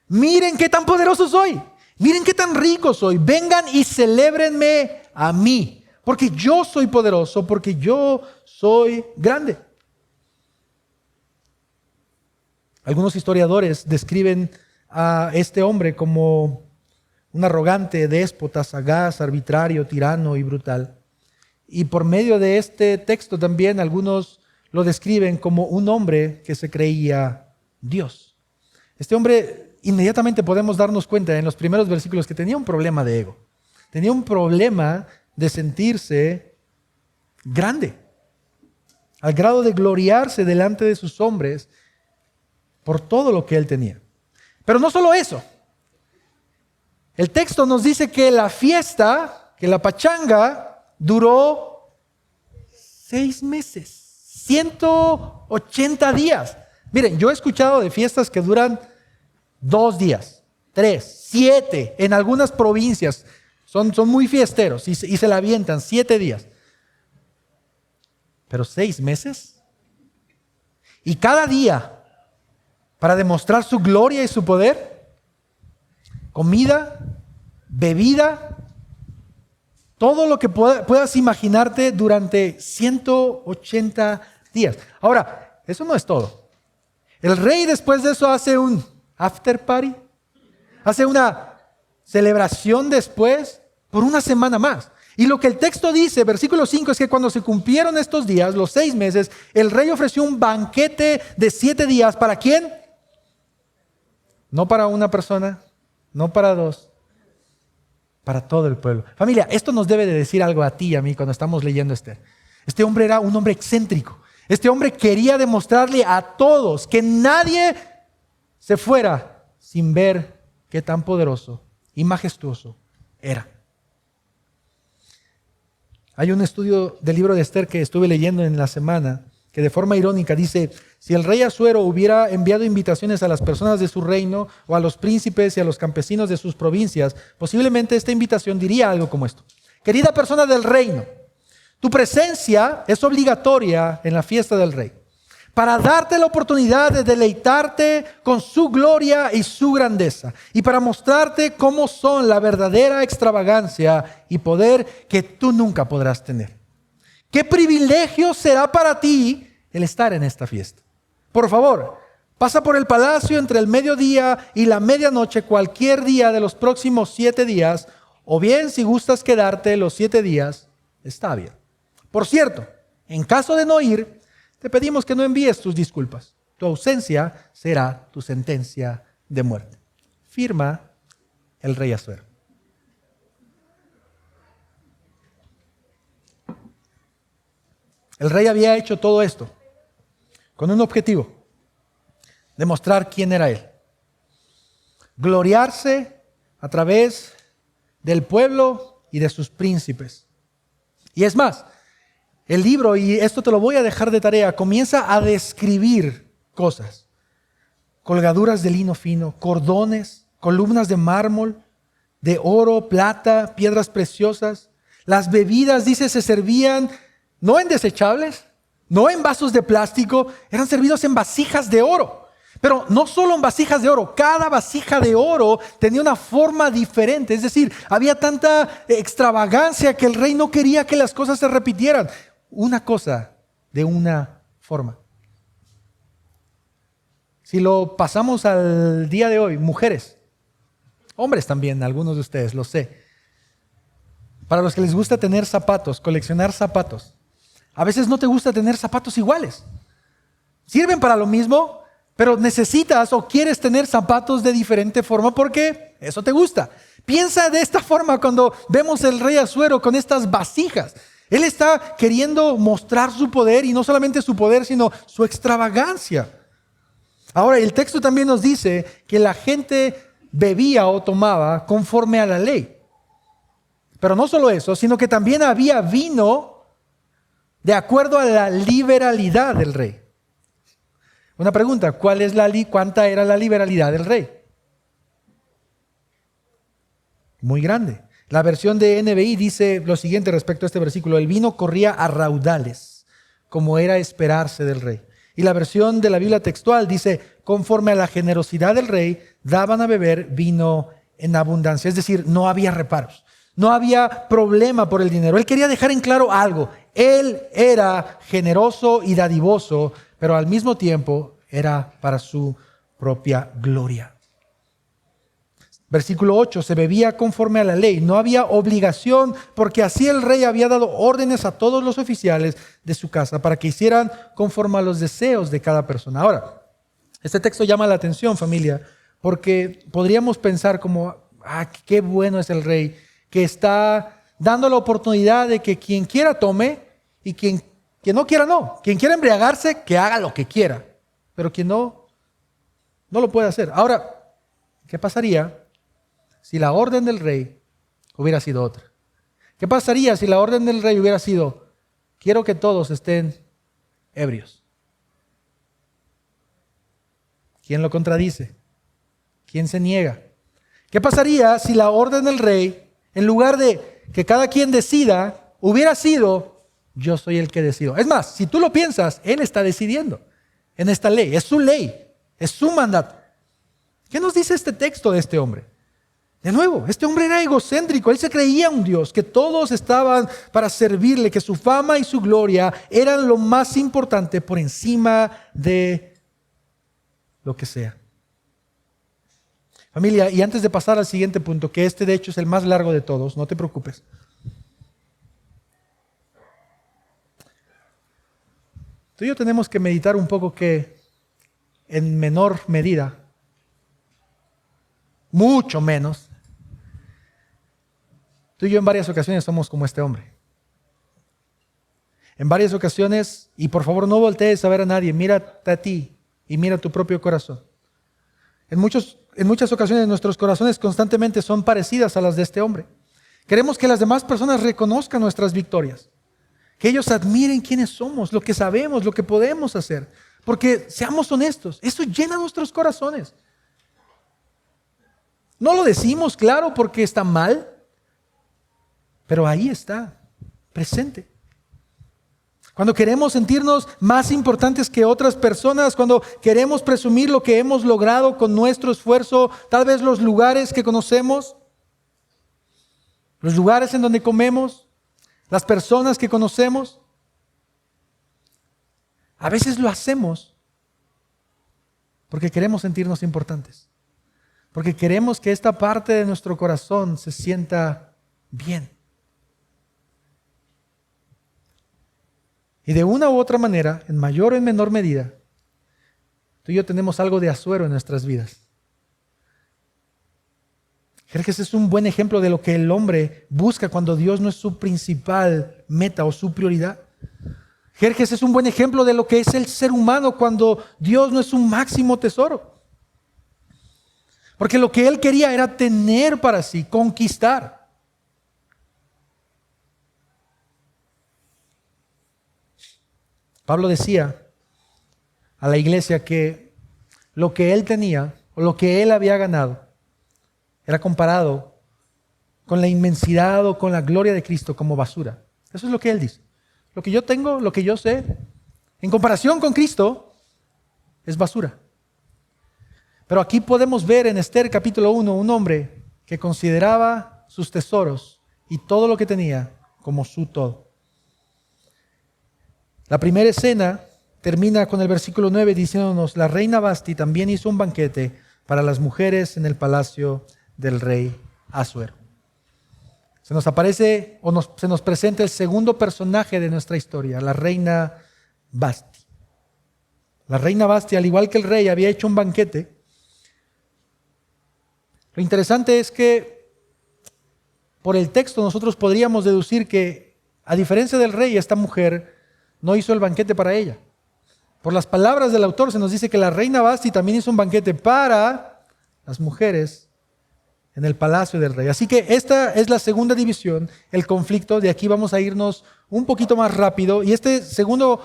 Miren qué tan poderoso soy. Miren qué tan rico soy. Vengan y celébrenme a mí. Porque yo soy poderoso, porque yo soy grande. Algunos historiadores describen a este hombre como un arrogante, déspota, sagaz, arbitrario, tirano y brutal. Y por medio de este texto también algunos lo describen como un hombre que se creía Dios. Este hombre, inmediatamente podemos darnos cuenta en los primeros versículos que tenía un problema de ego. Tenía un problema de sentirse grande, al grado de gloriarse delante de sus hombres por todo lo que él tenía. Pero no solo eso. El texto nos dice que la fiesta, que la pachanga, duró 6 meses, 180 días. Miren, yo he escuchado de fiestas que duran 2 días, 3, 7, en algunas provincias. Son muy fiesteros y se la avientan 7 días. Pero 6 meses. Y cada día, para demostrar su gloria y su poder, comida, bebida, todo lo que puedas imaginarte durante 180 días. Ahora, eso no es todo. El rey después de eso hace un after party, hace una celebración después por una semana más. Y lo que el texto dice, versículo 5, es que cuando se cumplieron estos días, los 6 meses, el rey ofreció un banquete de 7 días. ¿Para quién? No para una persona, no para 2, para todo el pueblo. Familia, esto nos debe de decir algo a ti y a mí cuando estamos leyendo Esther. Este hombre era un hombre excéntrico. Este hombre quería demostrarle a todos que nadie se fuera sin ver qué tan poderoso y majestuoso era. Hay un estudio del libro de Esther que estuve leyendo en la semana que de forma irónica dice: si el rey Asuero hubiera enviado invitaciones a las personas de su reino o a los príncipes y a los campesinos de sus provincias, posiblemente esta invitación diría algo como esto: querida persona del reino, tu presencia es obligatoria en la fiesta del rey, para darte la oportunidad de deleitarte con su gloria y su grandeza, y para mostrarte cómo son la verdadera extravagancia y poder que tú nunca podrás tener. ¿Qué privilegio será para ti el estar en esta fiesta? Por favor, pasa por el palacio entre el mediodía y la medianoche cualquier día de los próximos 7 días, o bien si gustas quedarte los 7 días, está bien. Por cierto, en caso de no ir, te pedimos que no envíes tus disculpas. Tu ausencia será tu sentencia de muerte. Firma el rey Asuero. El rey había hecho todo esto con un objetivo: demostrar quién era él. Gloriarse a través del pueblo y de sus príncipes. Y es más, el libro, y esto te lo voy a dejar de tarea, comienza a describir cosas. Colgaduras de lino fino, cordones, columnas de mármol, de oro, plata, piedras preciosas. Las bebidas, dice, se servían no en desechables, no en vasos de plástico, eran servidos en vasijas de oro. Pero no solo en vasijas de oro, cada vasija de oro tenía una forma diferente. Es decir, había tanta extravagancia que el rey no quería que las cosas se repitieran. Una cosa de una forma. Si lo pasamos al día de hoy, mujeres, hombres también, algunos de ustedes, lo sé. Para los que les gusta tener zapatos, coleccionar zapatos, a veces no te gusta tener zapatos iguales. Sirven para lo mismo, pero necesitas o quieres tener zapatos de diferente forma porque eso te gusta. Piensa de esta forma cuando vemos el rey Asuero con estas vasijas. Él está queriendo mostrar su poder, y no solamente su poder, sino su extravagancia. Ahora, el texto también nos dice que la gente bebía o tomaba conforme a la ley. Pero no solo eso, sino que también había vino de acuerdo a la liberalidad del rey. Una pregunta: ¿cuánta era la liberalidad del rey? Muy grande. La versión de NBI dice lo siguiente respecto a este versículo: el vino corría a raudales, como era esperarse del rey. Y la versión de la Biblia textual dice: conforme a la generosidad del rey, daban a beber vino en abundancia. Es decir, no había reparos, no había problema por el dinero. Él quería dejar en claro algo: él era generoso y dadivoso, pero al mismo tiempo era para su propia gloria. Versículo 8, se bebía conforme a la ley. No había obligación porque así el rey había dado órdenes a todos los oficiales de su casa para que hicieran conforme a los deseos de cada persona. Ahora, este texto llama la atención, familia, porque podríamos pensar como, qué bueno es el rey, que está dando la oportunidad de que quien quiera tome y quien no quiera no. Quien quiera embriagarse, que haga lo que quiera, pero quien no lo puede hacer. Ahora, ¿qué pasaría si la orden del rey hubiera sido otra? ¿Qué pasaría si la orden del rey hubiera sido, quiero que todos estén ebrios? ¿Quién lo contradice? ¿Quién se niega? ¿Qué pasaría si la orden del rey, en lugar de que cada quien decida, hubiera sido, yo soy el que decido? Es más, si tú lo piensas, él está decidiendo en esta ley. Es su ley, es su mandato. ¿Qué nos dice este texto de este hombre? De nuevo, este hombre era egocéntrico, él se creía un Dios, que todos estaban para servirle, que su fama y su gloria eran lo más importante por encima de lo que sea. Familia, y antes de pasar al siguiente punto, que este de hecho es el más largo de todos, no te preocupes. Tú y yo tenemos que meditar un poco que en menor medida, mucho menos, tú y yo en varias ocasiones somos como este hombre. En varias ocasiones, y por favor no voltees a ver a nadie, mírate a ti y mira tu propio corazón. En muchas ocasiones nuestros corazones constantemente son parecidas a las de este hombre. Queremos que las demás personas reconozcan nuestras victorias, que ellos admiren quiénes somos, lo que sabemos, lo que podemos hacer. Porque seamos honestos, eso llena nuestros corazones. No lo decimos, claro, porque está mal, pero ahí está, presente. Cuando queremos sentirnos más importantes que otras personas, cuando queremos presumir lo que hemos logrado con nuestro esfuerzo, tal vez los lugares que conocemos, los lugares en donde comemos, las personas que conocemos, a veces lo hacemos porque queremos sentirnos importantes, porque queremos que esta parte de nuestro corazón se sienta bien. Y de una u otra manera, en mayor o en menor medida, tú y yo tenemos algo de Asuero en nuestras vidas. Jerjes es un buen ejemplo de lo que el hombre busca cuando Dios no es su principal meta o su prioridad. Jerjes es un buen ejemplo de lo que es el ser humano cuando Dios no es su máximo tesoro. Porque lo que él quería era tener para sí, conquistar. Pablo decía a la iglesia que lo que él tenía o lo que él había ganado era comparado con la inmensidad o con la gloria de Cristo como basura. Eso es lo que él dice. Lo que yo tengo, lo que yo sé, en comparación con Cristo, es basura. Pero aquí podemos ver en Esther capítulo 1 un hombre que consideraba sus tesoros y todo lo que tenía como su todo. La primera escena termina con el versículo 9 diciéndonos: la reina Vasti también hizo un banquete para las mujeres en el palacio del rey Asuero. Se nos aparece se nos presenta el segundo personaje de nuestra historia, la reina Vasti. La reina Vasti, al igual que el rey, había hecho un banquete. Lo interesante es que por el texto nosotros podríamos deducir que, a diferencia del rey, esta mujer no hizo el banquete para ella. Por las palabras del autor se nos dice que la reina Vasti también hizo un banquete para las mujeres en el palacio del rey. Así que esta es la segunda división, el conflicto. De aquí vamos a irnos un poquito más rápido. Y este segundo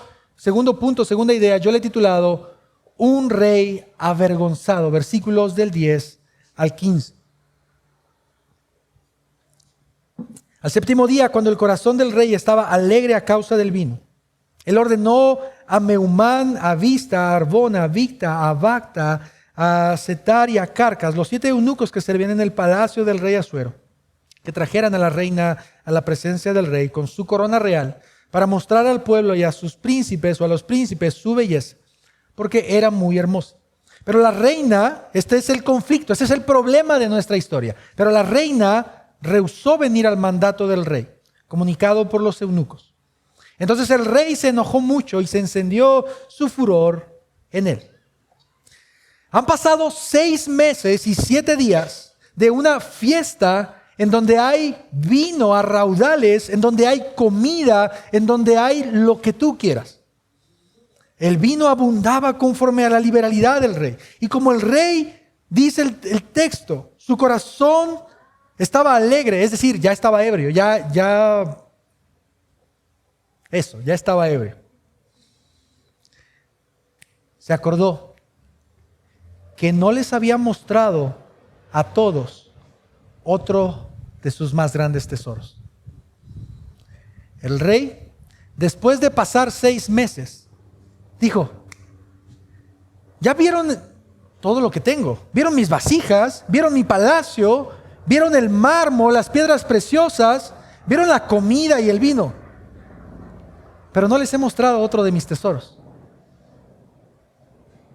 punto, segunda idea, yo le he titulado Un rey avergonzado, versículos del 10 al 15. Al séptimo día, cuando el corazón del rey estaba alegre a causa del vino, él ordenó a Meumán, a Vista, a Arbona, a Victa, a Bacta, a Setar y a Carcas, los 7 eunucos que servían en el palacio del rey Asuero, que trajeran a la reina a la presencia del rey con su corona real para mostrar al pueblo y a sus príncipes o a los príncipes su belleza, porque era muy hermosa. Pero la reina, este es el conflicto, este es el problema de nuestra historia. Pero la reina rehusó venir al mandato del rey, comunicado por los eunucos. Entonces el rey se enojó mucho y se encendió su furor en él. Han pasado 6 meses y 7 días de una fiesta en donde hay vino a raudales, en donde hay comida, en donde hay lo que tú quieras. El vino abundaba conforme a la liberalidad del rey. Y como el rey, dice el texto, su corazón estaba alegre, es decir, ya estaba ebrio, ya estaba ebrio. Se acordó que no les había mostrado a todos otro de sus más grandes tesoros. El rey, después de pasar 6 meses, dijo: ¿ya vieron todo lo que tengo? ¿Vieron mis vasijas? ¿Vieron mi palacio? ¿Vieron el mármol, las piedras preciosas? ¿Vieron la comida y el vino? Pero no les he mostrado otro de mis tesoros,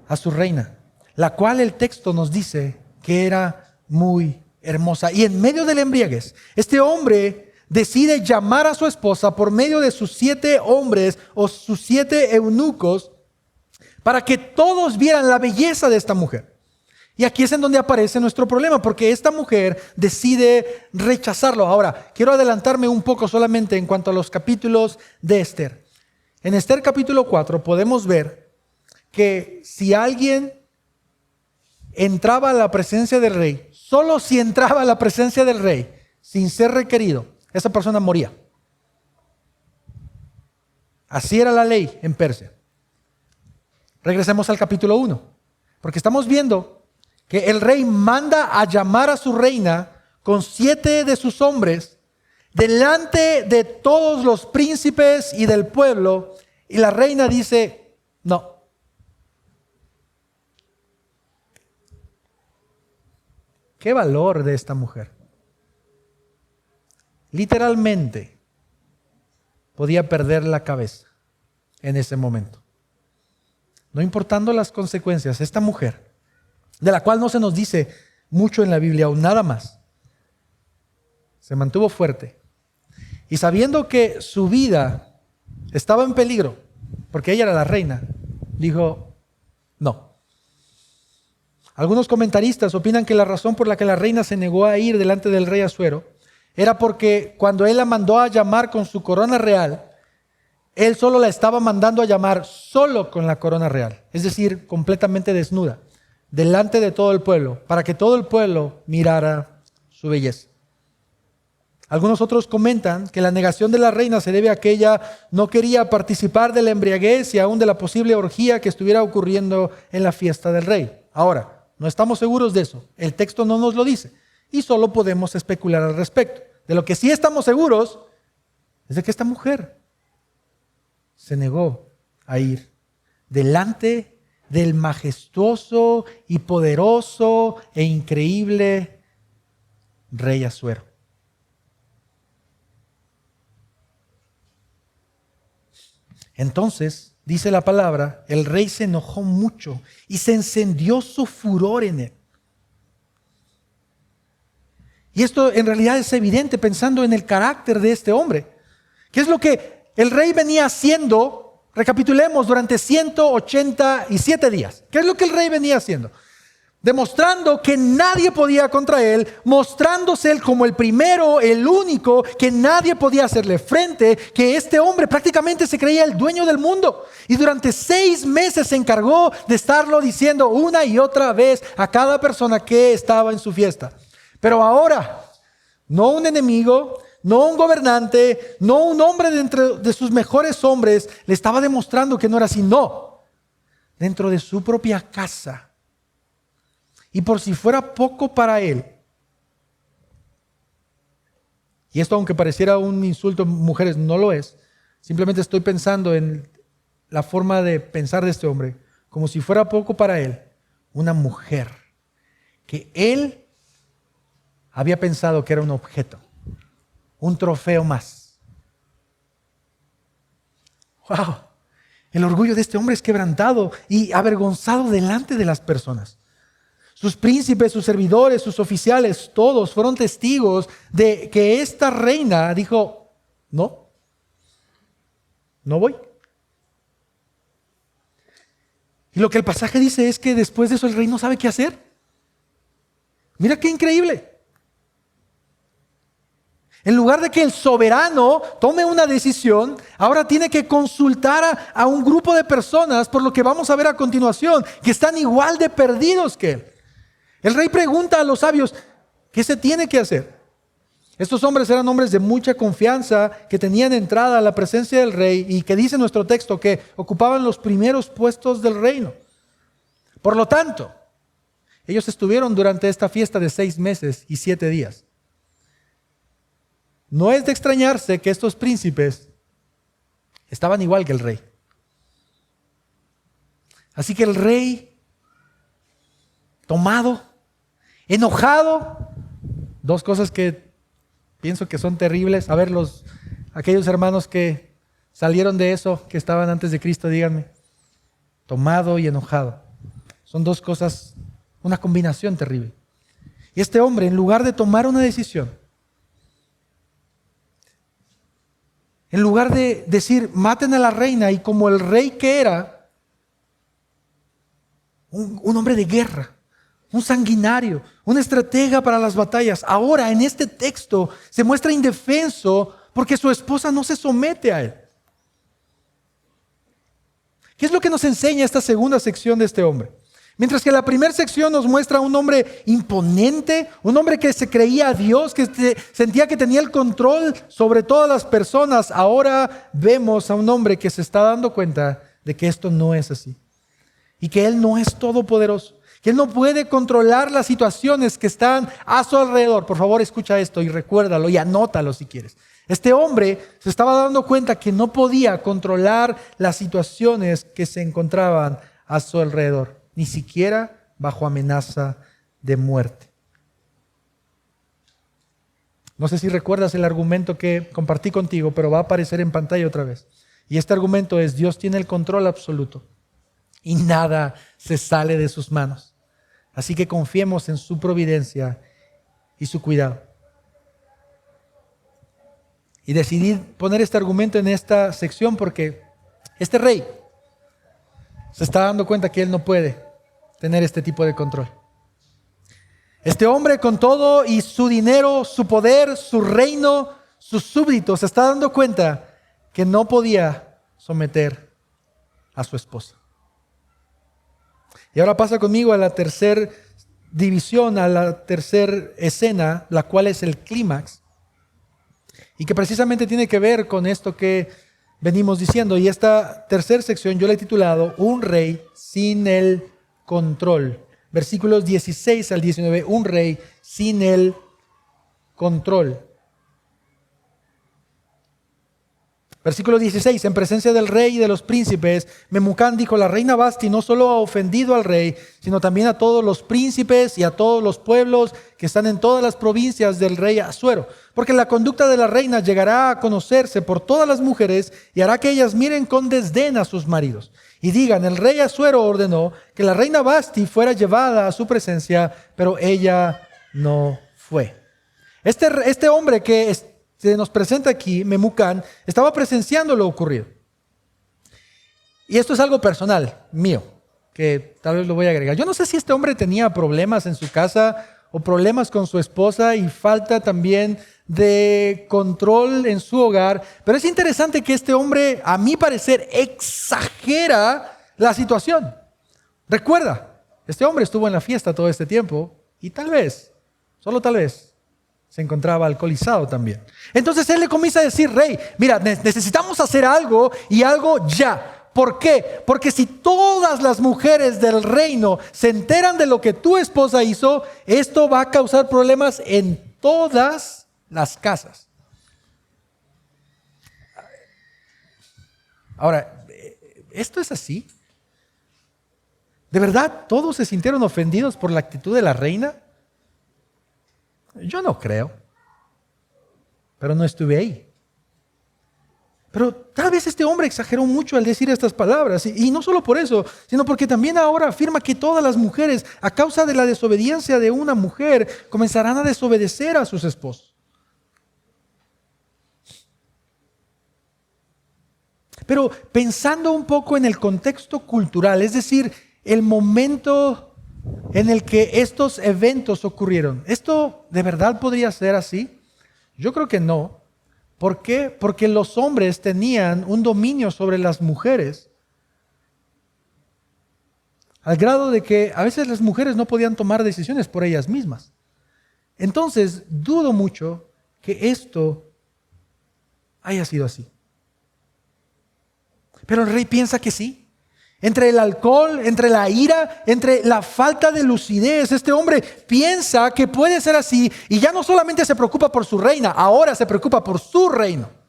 a su reina, la cual el texto nos dice que era muy hermosa. Y en medio de la embriaguez, este hombre decide llamar a su esposa por medio de sus 7 hombres o sus 7 eunucos para que todos vieran la belleza de esta mujer. Y aquí es en donde aparece nuestro problema, porque esta mujer decide rechazarlo. Ahora, quiero adelantarme un poco solamente en cuanto a los capítulos de Esther. En Esther capítulo 4 podemos ver que si alguien entraba a la presencia del rey, solo si entraba a la presencia del rey sin ser requerido, esa persona moría. Así era la ley en Persia. Regresemos al capítulo 1, porque estamos viendo que el rey manda a llamar a su reina con 7 de sus hombres delante de todos los príncipes y del pueblo, y la reina dice: no. ¿Qué valor de esta mujer? Literalmente podía perder la cabeza en ese momento. No importando las consecuencias, esta mujer, de la cual no se nos dice mucho en la Biblia o nada más, se mantuvo fuerte. Y sabiendo que su vida estaba en peligro, porque ella era la reina, dijo: no. Algunos comentaristas opinan que la razón por la que la reina se negó a ir delante del rey Asuero era porque cuando él la mandó a llamar con su corona real, él solo la estaba mandando a llamar solo con la corona real, es decir, completamente desnuda, delante de todo el pueblo, para que todo el pueblo mirara su belleza. Algunos otros comentan que la negación de la reina se debe a que ella no quería participar de la embriaguez y aún de la posible orgía que estuviera ocurriendo en la fiesta del rey. Ahora, no estamos seguros de eso, el texto no nos lo dice y solo podemos especular al respecto. De lo que sí estamos seguros es de que esta mujer se negó a ir delante del majestuoso y poderoso e increíble rey Asuero. Entonces, dice la palabra, el rey se enojó mucho y se encendió su furor en él. Y esto en realidad es evidente pensando en el carácter de este hombre. ¿Qué es lo que el rey venía haciendo? Recapitulemos, durante 187 días. ¿Qué es lo que el rey venía haciendo? Demostrando que nadie podía contra él, mostrándose él como el primero, el único, que nadie podía hacerle frente, que este hombre prácticamente se creía el dueño del mundo. Y durante 6 meses se encargó de estarlo diciendo una y otra vez a cada persona que estaba en su fiesta. Pero ahora, no un enemigo, no un gobernante, no un hombre dentro de sus mejores hombres, le estaba demostrando que no era así, no. Dentro de su propia casa. Y por si fuera poco para él, y esto aunque pareciera un insulto, mujeres, no lo es, simplemente estoy pensando en la forma de pensar de este hombre, como si fuera poco para él, una mujer que él había pensado que era un objeto, un trofeo más. ¡Wow! El orgullo de este hombre es quebrantado y avergonzado delante de las personas. Sus príncipes, sus servidores, sus oficiales, todos fueron testigos de que esta reina dijo, no voy. Y lo que el pasaje dice es que después de eso el rey no sabe qué hacer. Mira qué increíble. En lugar de que el soberano tome una decisión, ahora tiene que consultar a un grupo de personas, por lo que vamos a ver a continuación, que están igual de perdidos que él. El rey pregunta a los sabios, ¿qué se tiene que hacer? Estos hombres eran hombres de mucha confianza, que tenían entrada a la presencia del rey y que dice nuestro texto que ocupaban los primeros puestos del reino. Por lo tanto, ellos estuvieron durante esta fiesta de 6 meses y 7 días. No es de extrañarse que estos príncipes estaban igual que el rey. Así que el rey, tomado, enojado, 2 cosas que pienso que son terribles. A ver, aquellos hermanos que salieron de eso, que estaban antes de Cristo, díganme. Tomado y enojado. Son 2 cosas, una combinación terrible. Y este hombre, en lugar de tomar una decisión, en lugar de decir, maten a la reina, y como el rey que era, un hombre de guerra, un sanguinario, un estratega para las batallas, ahora en este texto se muestra indefenso porque su esposa no se somete a él. ¿Qué es lo que nos enseña esta segunda sección de este hombre? Mientras que la primera sección nos muestra a un hombre imponente, un hombre que se creía a Dios, que sentía que tenía el control sobre todas las personas, ahora vemos a un hombre que se está dando cuenta de que esto no es así. Y que él no es todopoderoso, que él no puede controlar las situaciones que están a su alrededor. Por favor, escucha esto y recuérdalo y anótalo si quieres. Este hombre se estaba dando cuenta que no podía controlar las situaciones que se encontraban a su alrededor, ni siquiera bajo amenaza de muerte. No sé si recuerdas el argumento que compartí contigo, pero va a aparecer en pantalla otra vez. Y este argumento es: Dios tiene el control absoluto y nada se sale de sus manos. Así que confiemos en su providencia y su cuidado. Y decidí poner este argumento en esta sección porque este rey se está dando cuenta que él no puede tener este tipo de control. Este hombre, con todo y su dinero, su poder, su reino, sus súbditos, se está dando cuenta que no podía someter a su esposa. Y ahora pasa conmigo a la tercera división, a la tercera escena, la cual es el clímax, y que precisamente tiene que ver con esto que venimos diciendo. Y esta tercera sección yo la he titulado Un rey sin el control. Versículos 16 al 19, un rey sin el control. Versículo 16, en presencia del rey y de los príncipes, Memucán dijo: la reina Vasti no solo ha ofendido al rey, sino también a todos los príncipes y a todos los pueblos que están en todas las provincias del rey Asuero. Porque la conducta de la reina llegará a conocerse por todas las mujeres y hará que ellas miren con desdén a sus maridos. Y digan: el rey Asuero ordenó que la reina Vasti fuera llevada a su presencia, pero ella no fue. Este hombre que se nos presenta aquí, Memucán, estaba presenciando lo ocurrido. Y esto es algo personal, mío, que tal vez lo voy a agregar. Yo no sé si este hombre tenía problemas en su casa o problemas con su esposa y falta también de control en su hogar, pero es interesante que este hombre, a mi parecer, exagera la situación. Recuerda, este hombre estuvo en la fiesta todo este tiempo y tal vez, solo tal vez, se encontraba alcoholizado también. Entonces él le comienza a decir: rey, mira, necesitamos hacer algo y algo ya. ¿Por qué? Porque si todas las mujeres del reino se enteran de lo que tu esposa hizo, esto va a causar problemas en todas las casas. Ahora, ¿esto es así? ¿De verdad todos se sintieron ofendidos por la actitud de la reina? Yo no creo, pero no estuve ahí. Pero tal vez este hombre exageró mucho al decir estas palabras. Y no solo por eso, sino porque también ahora afirma que todas las mujeres, a causa de la desobediencia de una mujer, comenzarán a desobedecer a sus esposos. Pero pensando un poco en el contexto cultural, es decir, el momento en el que estos eventos ocurrieron, ¿esto de verdad podría ser así? Yo creo que no. ¿Por qué? Porque los hombres tenían un dominio sobre las mujeres, al grado de que a veces las mujeres no podían tomar decisiones por ellas mismas. Entonces, dudo mucho que esto haya sido así. Pero el rey piensa que sí. Entre el alcohol, entre la ira, entre la falta de lucidez, este hombre piensa que puede ser así y ya no solamente se preocupa por su reina, ahora se preocupa por su reino.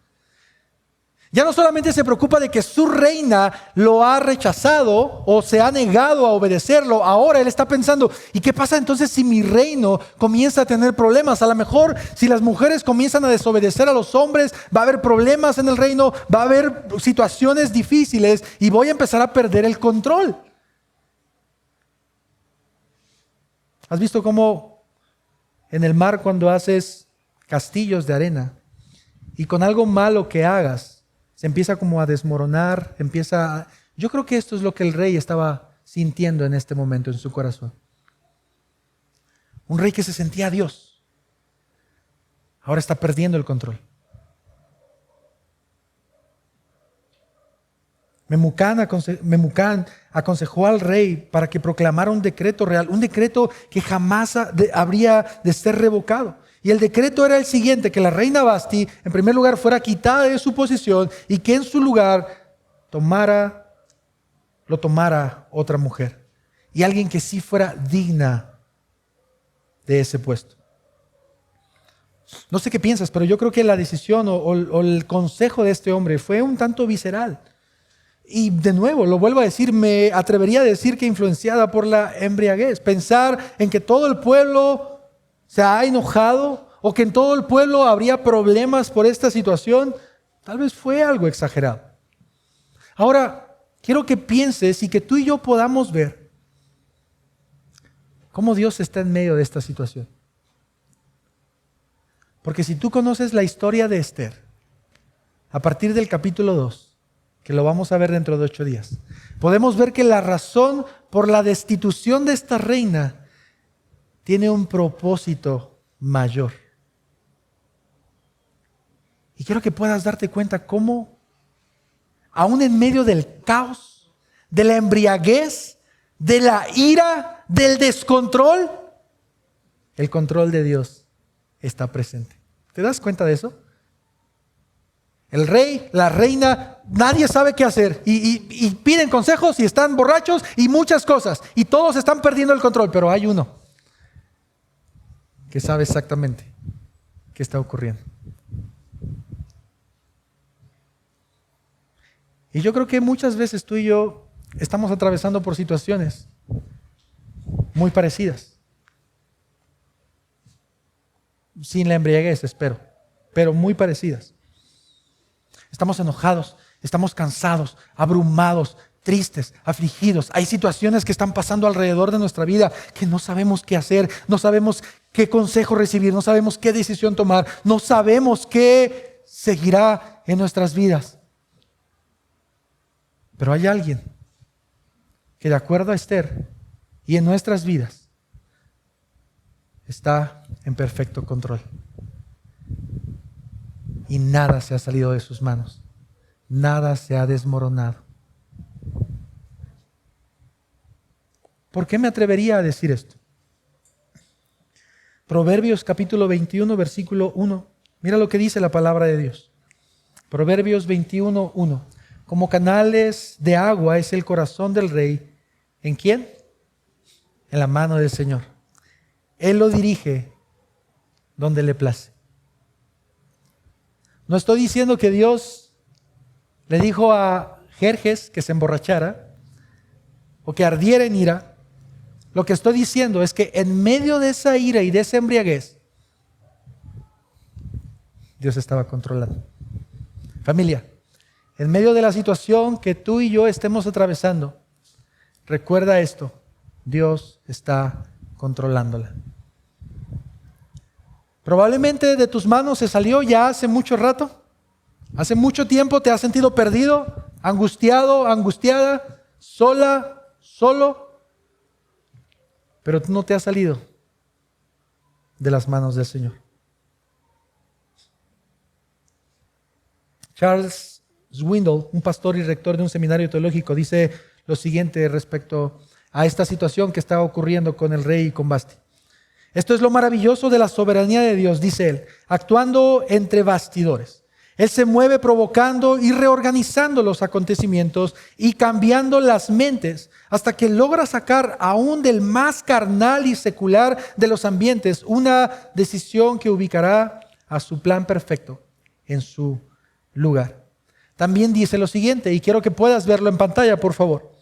Ya no solamente se preocupa de que su reina lo ha rechazado o se ha negado a obedecerlo, ahora él está pensando, ¿y qué pasa entonces si mi reino comienza a tener problemas? A lo mejor si las mujeres comienzan a desobedecer a los hombres, va a haber problemas en el reino, va a haber situaciones difíciles y voy a empezar a perder el control. ¿Has visto cómo en el mar cuando haces castillos de arena y con algo malo que hagas, se empieza como a desmoronar, Yo creo que esto es lo que el rey estaba sintiendo en este momento en su corazón. Un rey que se sentía Dios, ahora está perdiendo el control. Memucán aconsejó al rey para que proclamara un decreto real, un decreto que jamás habría de ser revocado. Y el decreto era el siguiente, que la reina Vasti, en primer lugar, fuera quitada de su posición y que en su lugar lo tomara otra mujer. Y alguien que sí fuera digna de ese puesto. No sé qué piensas, pero yo creo que la decisión o el consejo de este hombre fue un tanto visceral. Y de nuevo, lo vuelvo a decir, me atrevería a decir que influenciada por la embriaguez. Pensar en que todo el pueblo se ha enojado o que en todo el pueblo habría problemas por esta situación, tal vez fue algo exagerado. Ahora, quiero que pienses y que tú y yo podamos ver cómo Dios está en medio de esta situación. Porque si tú conoces la historia de Esther, a partir del capítulo 2, que lo vamos a ver dentro de 8 días, podemos ver que la razón por la destitución de esta reina tiene un propósito mayor. Y quiero que puedas darte cuenta cómo, aún en medio del caos, de la embriaguez, de la ira, del descontrol, el control de Dios está presente. ¿Te das cuenta de eso? El rey, la reina, nadie sabe qué hacer y piden consejos y están borrachos y muchas cosas y todos están perdiendo el control, pero hay uno que sabe exactamente qué está ocurriendo. Y yo creo que muchas veces tú y yo estamos atravesando por situaciones muy parecidas. Sin la embriaguez, espero, pero muy parecidas. Estamos enojados, estamos cansados, abrumados, tristes, afligidos. Hay situaciones que están pasando alrededor de nuestra vida que no sabemos qué hacer, no sabemos qué consejo recibir, no sabemos qué decisión tomar, no sabemos qué seguirá en nuestras vidas. Pero hay alguien que, de acuerdo a Esther y en nuestras vidas, está en perfecto control. Y nada se ha salido de sus manos. Nada se ha desmoronado. ¿Por qué me atrevería a decir esto? Proverbios capítulo 21, versículo 1. Mira lo que dice la palabra de Dios. Proverbios 21, 1. Como canales de agua es el corazón del rey. ¿En quién? En la mano del Señor. Él lo dirige donde le place. No estoy diciendo que Dios le dijo a Jerjes que se emborrachara o que ardiera en ira. Lo que estoy diciendo es que en medio de esa ira y de esa embriaguez, Dios estaba controlando. Familia, En medio de la situación que tú y yo estemos atravesando, recuerda esto: Dios está controlándola. Probablemente de tus manos se salió ya hace mucho rato. Hace mucho tiempo te has sentido perdido, angustiado, angustiada, sola, solo. Pero tú no te has salido de las manos del Señor. Charles Swindoll, un pastor y rector de un seminario teológico, dice lo siguiente respecto a esta situación que está ocurriendo con el rey y con Vasti. Esto es lo maravilloso de la soberanía de Dios, dice él, actuando entre bastidores. Él se mueve provocando y reorganizando los acontecimientos y cambiando las mentes hasta que logra sacar aún del más carnal y secular de los ambientes una decisión que ubicará a su plan perfecto en su lugar. También dice lo siguiente, y quiero que puedas verlo en pantalla, por favor.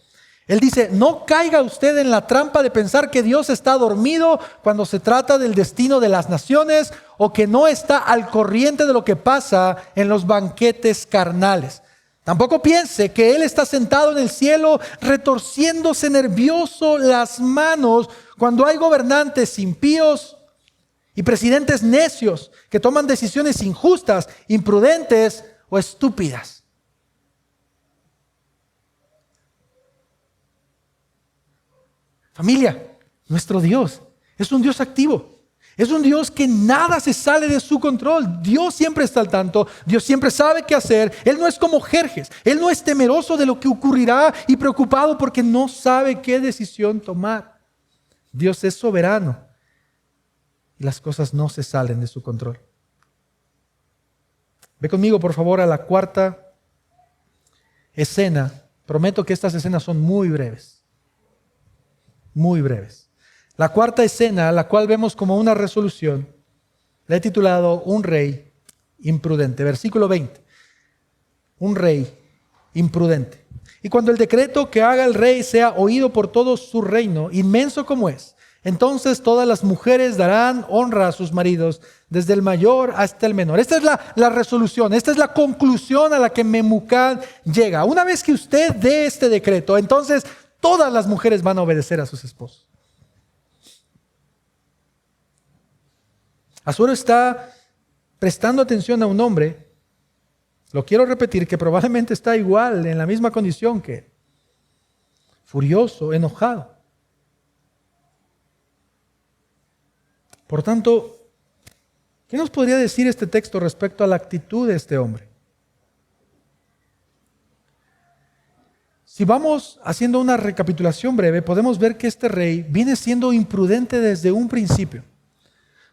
Él dice: no caiga usted en la trampa de pensar que Dios está dormido cuando se trata del destino de las naciones, o que no está al corriente de lo que pasa en los banquetes carnales. Tampoco piense que Él está sentado en el cielo retorciéndose nervioso las manos cuando hay gobernantes impíos y presidentes necios que toman decisiones injustas, imprudentes o estúpidas. Familia, nuestro Dios es un Dios activo. Es un Dios que nada se sale de su control. Dios siempre está al tanto. Dios siempre sabe qué hacer. Él no es como Jerjes. Él no es temeroso de lo que ocurrirá y preocupado porque no sabe qué decisión tomar. Dios es soberano y las cosas no se salen de su control. Ve conmigo, por favor, a la cuarta escena. Prometo que estas escenas son muy breves. Muy breves. La cuarta escena, la cual vemos como una resolución, la he titulado Un rey imprudente. Versículo 20. Un rey imprudente. Y cuando el decreto que haga el rey sea oído por todo su reino, inmenso como es, entonces todas las mujeres darán honra a sus maridos, desde el mayor hasta el menor. Esta es la resolución, esta es la conclusión a la que Memucán llega. Una vez que usted dé este decreto, entonces todas las mujeres van a obedecer a sus esposos. Asuero está prestando atención a un hombre, lo quiero repetir, que probablemente está igual, en la misma condición que él. Furioso, enojado. Por tanto, ¿qué nos podría decir este texto respecto a la actitud de este hombre? Si vamos haciendo una recapitulación breve, podemos ver que este rey viene siendo imprudente desde un principio.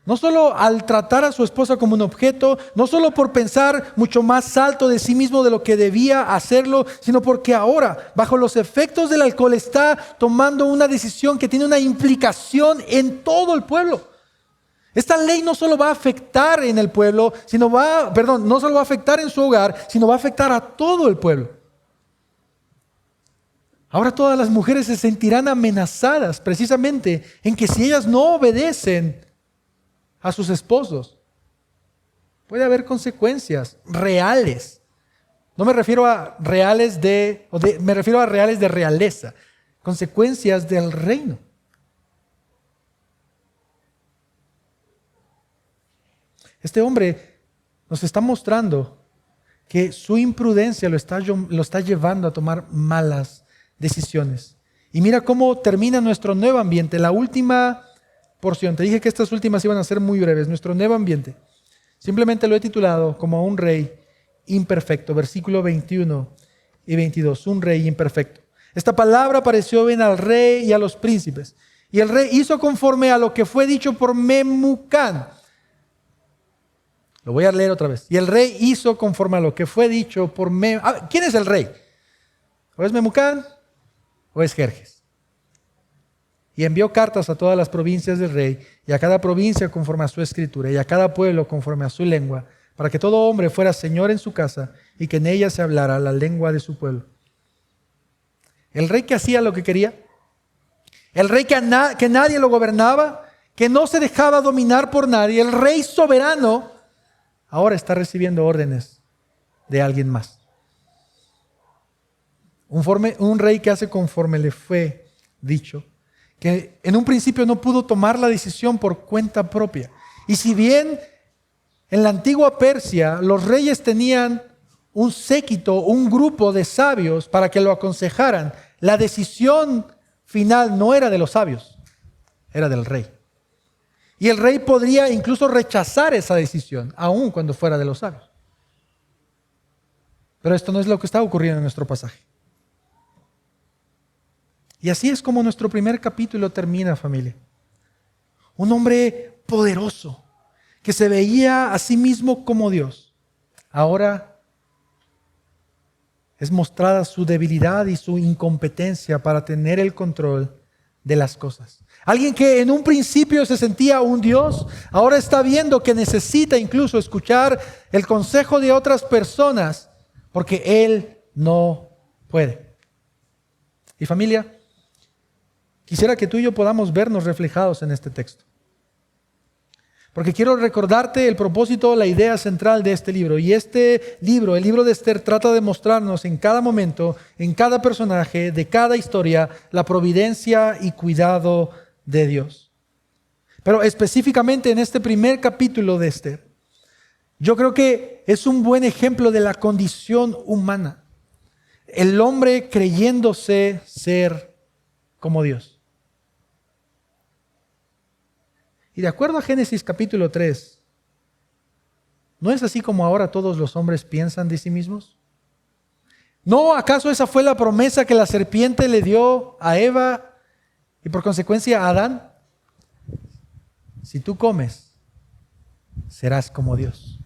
No solo al tratar a su esposa como un objeto, no solo por pensar mucho más alto de sí mismo de lo que debía hacerlo, sino porque ahora, bajo los efectos del alcohol, está tomando una decisión que tiene una implicación en todo el pueblo. Esta ley no solo va a afectar en el pueblo, no solo va a afectar en su hogar, sino va a afectar a todo el pueblo. Ahora todas las mujeres se sentirán amenazadas precisamente en que si ellas no obedecen a sus esposos, puede haber consecuencias reales. No me refiero a reales me refiero a reales de realeza, consecuencias del reino. Este hombre nos está mostrando que su imprudencia lo está llevando a tomar malas decisiones. Y mira cómo termina nuestro nuevo ambiente, la última porción. Te dije que estas últimas iban a ser muy breves. Nuestro nuevo ambiente. Simplemente lo he titulado como un rey imperfecto. Versículo 21 y 22. Un rey imperfecto. Esta palabra pareció bien al rey y a los príncipes. Y el rey hizo conforme a lo que fue dicho por Memucán. Lo voy a leer otra vez. Y el rey hizo conforme a lo que fue dicho por Memucán. ¿Quién es el rey? ¿O es Memucán o es Jerjes? Y envió cartas a todas las provincias del rey, y a cada provincia conforme a su escritura, y a cada pueblo conforme a su lengua, para que todo hombre fuera señor en su casa, y que en ella se hablara la lengua de su pueblo. El rey que hacía lo que quería, el rey que nadie lo gobernaba, que no se dejaba dominar por nadie, el rey soberano, ahora está recibiendo órdenes de alguien más. Un rey que hace conforme le fue dicho, que en un principio no pudo tomar la decisión por cuenta propia. Y si bien en la antigua Persia los reyes tenían un séquito, un grupo de sabios para que lo aconsejaran, la decisión final no era de los sabios, era del rey. Y el rey podría incluso rechazar esa decisión, aun cuando fuera de los sabios. Pero esto no es lo que está ocurriendo en nuestro pasaje. Y así es como nuestro primer capítulo termina, familia. Un hombre poderoso, que se veía a sí mismo como Dios. Ahora es mostrada su debilidad y su incompetencia para tener el control de las cosas. Alguien que en un principio se sentía un Dios, ahora está viendo que necesita incluso escuchar el consejo de otras personas porque él no puede. Y familia, quisiera que tú y yo podamos vernos reflejados en este texto. Porque quiero recordarte el propósito, la idea central de este libro. Y este libro, el libro de Esther, trata de mostrarnos en cada momento, en cada personaje, de cada historia, la providencia y cuidado de Dios. Pero específicamente en este primer capítulo de Esther, yo creo que es un buen ejemplo de la condición humana. El hombre creyéndose ser como Dios. Y de acuerdo a Génesis capítulo 3, ¿no es así como ahora todos los hombres piensan de sí mismos? ¿No acaso esa fue la promesa que la serpiente le dio a Eva y por consecuencia a Adán? Si tú comes, serás como Dios.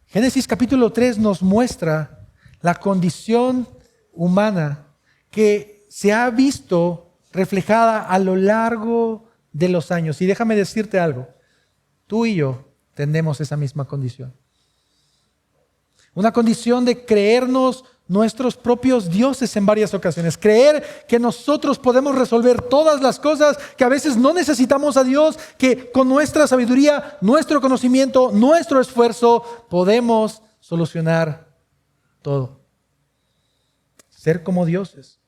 Génesis capítulo 3 nos muestra la condición humana que se ha visto reflejada a lo largo de los años. Y déjame decirte algo, tú y yo tenemos esa misma condición. Una condición de creernos nuestros propios dioses en varias ocasiones. Creer que nosotros podemos resolver todas las cosas, que a veces no necesitamos a Dios, que con nuestra sabiduría, nuestro conocimiento, nuestro esfuerzo, podemos solucionar todo. Ser como dioses.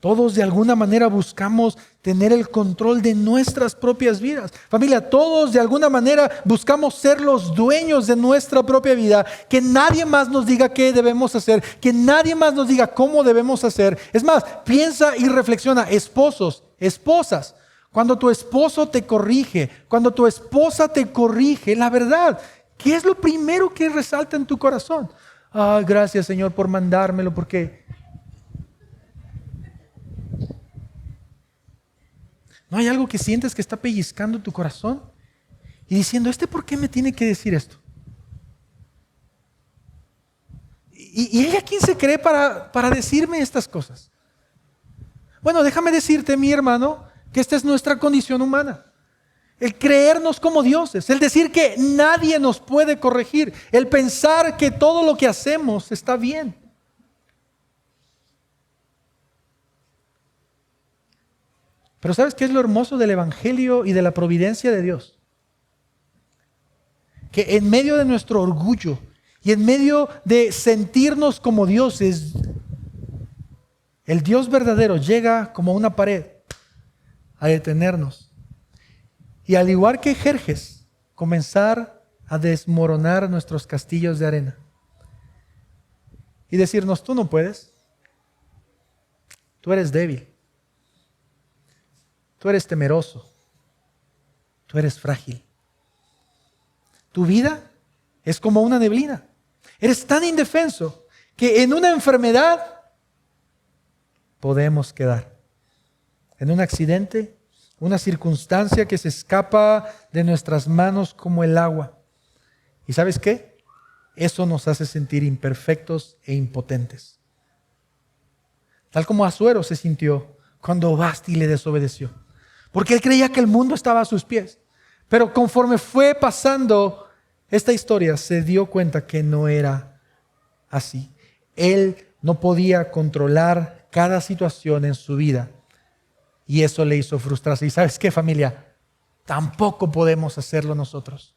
Todos de alguna manera buscamos tener el control de nuestras propias vidas. Familia, todos de alguna manera buscamos ser los dueños de nuestra propia vida. Que nadie más nos diga qué debemos hacer. Que nadie más nos diga cómo debemos hacer. Es más, piensa y reflexiona. Esposos, esposas, cuando tu esposo te corrige, cuando tu esposa te corrige, la verdad, ¿qué es lo primero que resalta en tu corazón? Ah, gracias Señor por mandármelo porque... ¿No hay algo que sientes que está pellizcando tu corazón? Y diciendo, ¿por qué me tiene que decir esto? ¿Y ella quién se cree para decirme estas cosas? Bueno, déjame decirte, mi hermano, que esta es nuestra condición humana. El creernos como dioses, el decir que nadie nos puede corregir, el pensar que todo lo que hacemos está bien. Pero ¿sabes qué es lo hermoso del Evangelio y de la providencia de Dios? Que en medio de nuestro orgullo y en medio de sentirnos como dioses, el Dios verdadero llega como una pared a detenernos. Y al igual que Jerjes, comenzar a desmoronar nuestros castillos de arena. Y decirnos, tú no puedes. Tú eres débil. Tú eres temeroso. Tú eres frágil. Tu vida es como una neblina. Eres tan indefenso que en una enfermedad podemos quedar. En un accidente, una circunstancia que se escapa de nuestras manos como el agua. ¿Y sabes qué? Eso nos hace sentir imperfectos e impotentes. Tal como Asuero se sintió cuando Basti le desobedeció. Porque él creía que el mundo estaba a sus pies. Pero conforme fue pasando esta historia, se dio cuenta que no era así. Él no podía controlar cada situación en su vida. Y eso le hizo frustrarse. ¿Y sabes qué, familia? Tampoco podemos hacerlo nosotros.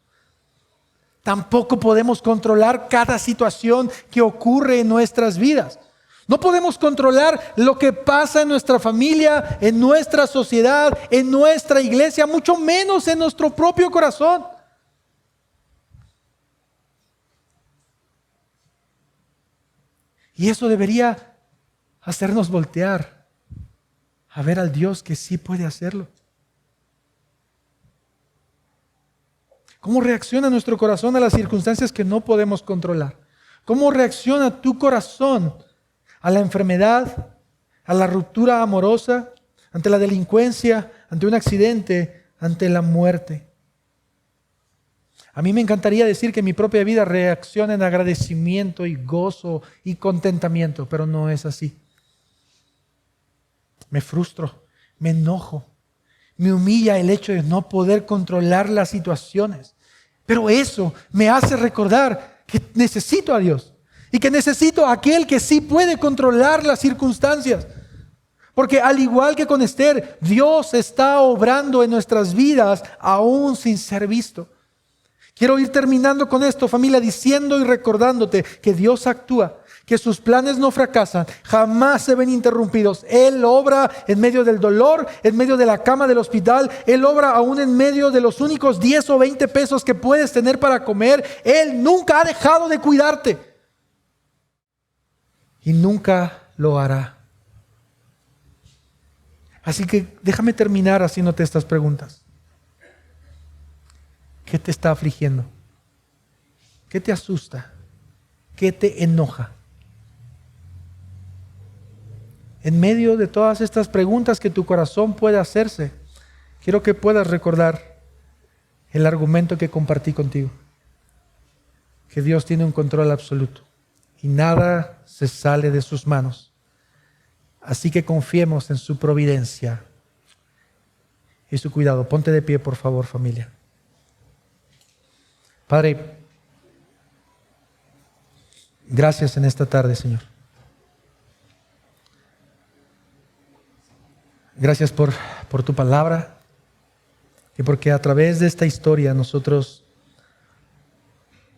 Tampoco podemos controlar cada situación que ocurre en nuestras vidas. No podemos controlar lo que pasa en nuestra familia, en nuestra sociedad, en nuestra iglesia, mucho menos en nuestro propio corazón. Y eso debería hacernos voltear a ver al Dios que sí puede hacerlo. ¿Cómo reacciona nuestro corazón a las circunstancias que no podemos controlar? ¿Cómo reacciona tu corazón a la enfermedad, a la ruptura amorosa, ante la delincuencia, ante un accidente, ante la muerte? A mí me encantaría decir que mi propia vida reacciona en agradecimiento y gozo y contentamiento, pero no es así. Me frustro, me enojo, me humilla el hecho de no poder controlar las situaciones. Pero eso me hace recordar que necesito a Dios y que necesito a aquel que sí puede controlar las circunstancias. Porque al igual que con Esther, Dios está obrando en nuestras vidas aún sin ser visto. Quiero ir terminando con esto, familia, diciendo y recordándote que Dios actúa, que sus planes no fracasan, jamás se ven interrumpidos. Él obra en medio del dolor, en medio de la cama del hospital. Él obra aún en medio de los únicos 10 o 20 pesos que puedes tener para comer. Él nunca ha dejado de cuidarte y nunca lo hará. Así que déjame terminar haciéndote estas preguntas. ¿Qué te está afligiendo? ¿Qué te asusta? ¿Qué te enoja? En medio de todas estas preguntas que tu corazón puede hacerse, quiero que puedas recordar el argumento que compartí contigo. Que Dios tiene un control absoluto y nada se sale de sus manos. Así que confiemos en su providencia y su cuidado. Ponte de pie, por favor, familia. Padre, gracias en esta tarde, Señor. Gracias por tu palabra y porque a través de esta historia nosotros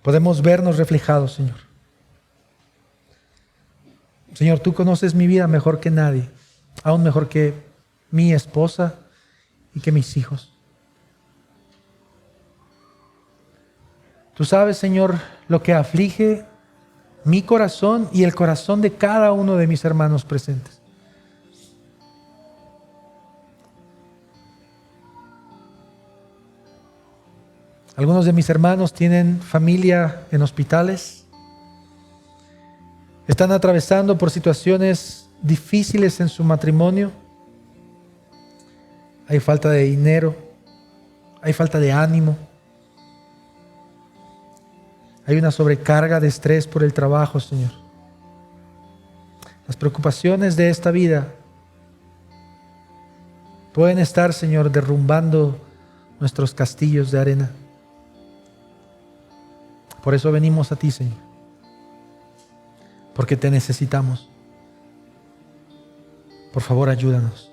podemos vernos reflejados, Señor. Señor, tú conoces mi vida mejor que nadie, aún mejor que mi esposa y que mis hijos. Tú sabes, Señor, lo que aflige mi corazón y el corazón de cada uno de mis hermanos presentes. Algunos de mis hermanos tienen familia en hospitales. Están atravesando por situaciones difíciles en su matrimonio. Hay falta de dinero. Hay falta de ánimo. Hay una sobrecarga de estrés por el trabajo, Señor. Las preocupaciones de esta vida pueden estar, Señor, derrumbando nuestros castillos de arena. Por eso venimos a ti, Señor. Porque te necesitamos. Por favor, ayúdanos.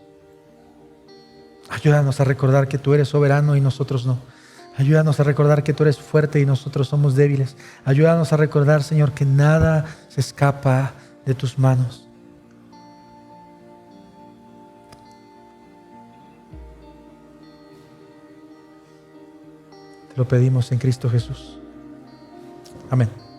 Ayúdanos a recordar que tú eres soberano y nosotros no. Ayúdanos a recordar que tú eres fuerte y nosotros somos débiles. Ayúdanos a recordar, Señor, que nada se escapa de tus manos. Te lo pedimos en Cristo Jesús. Amén.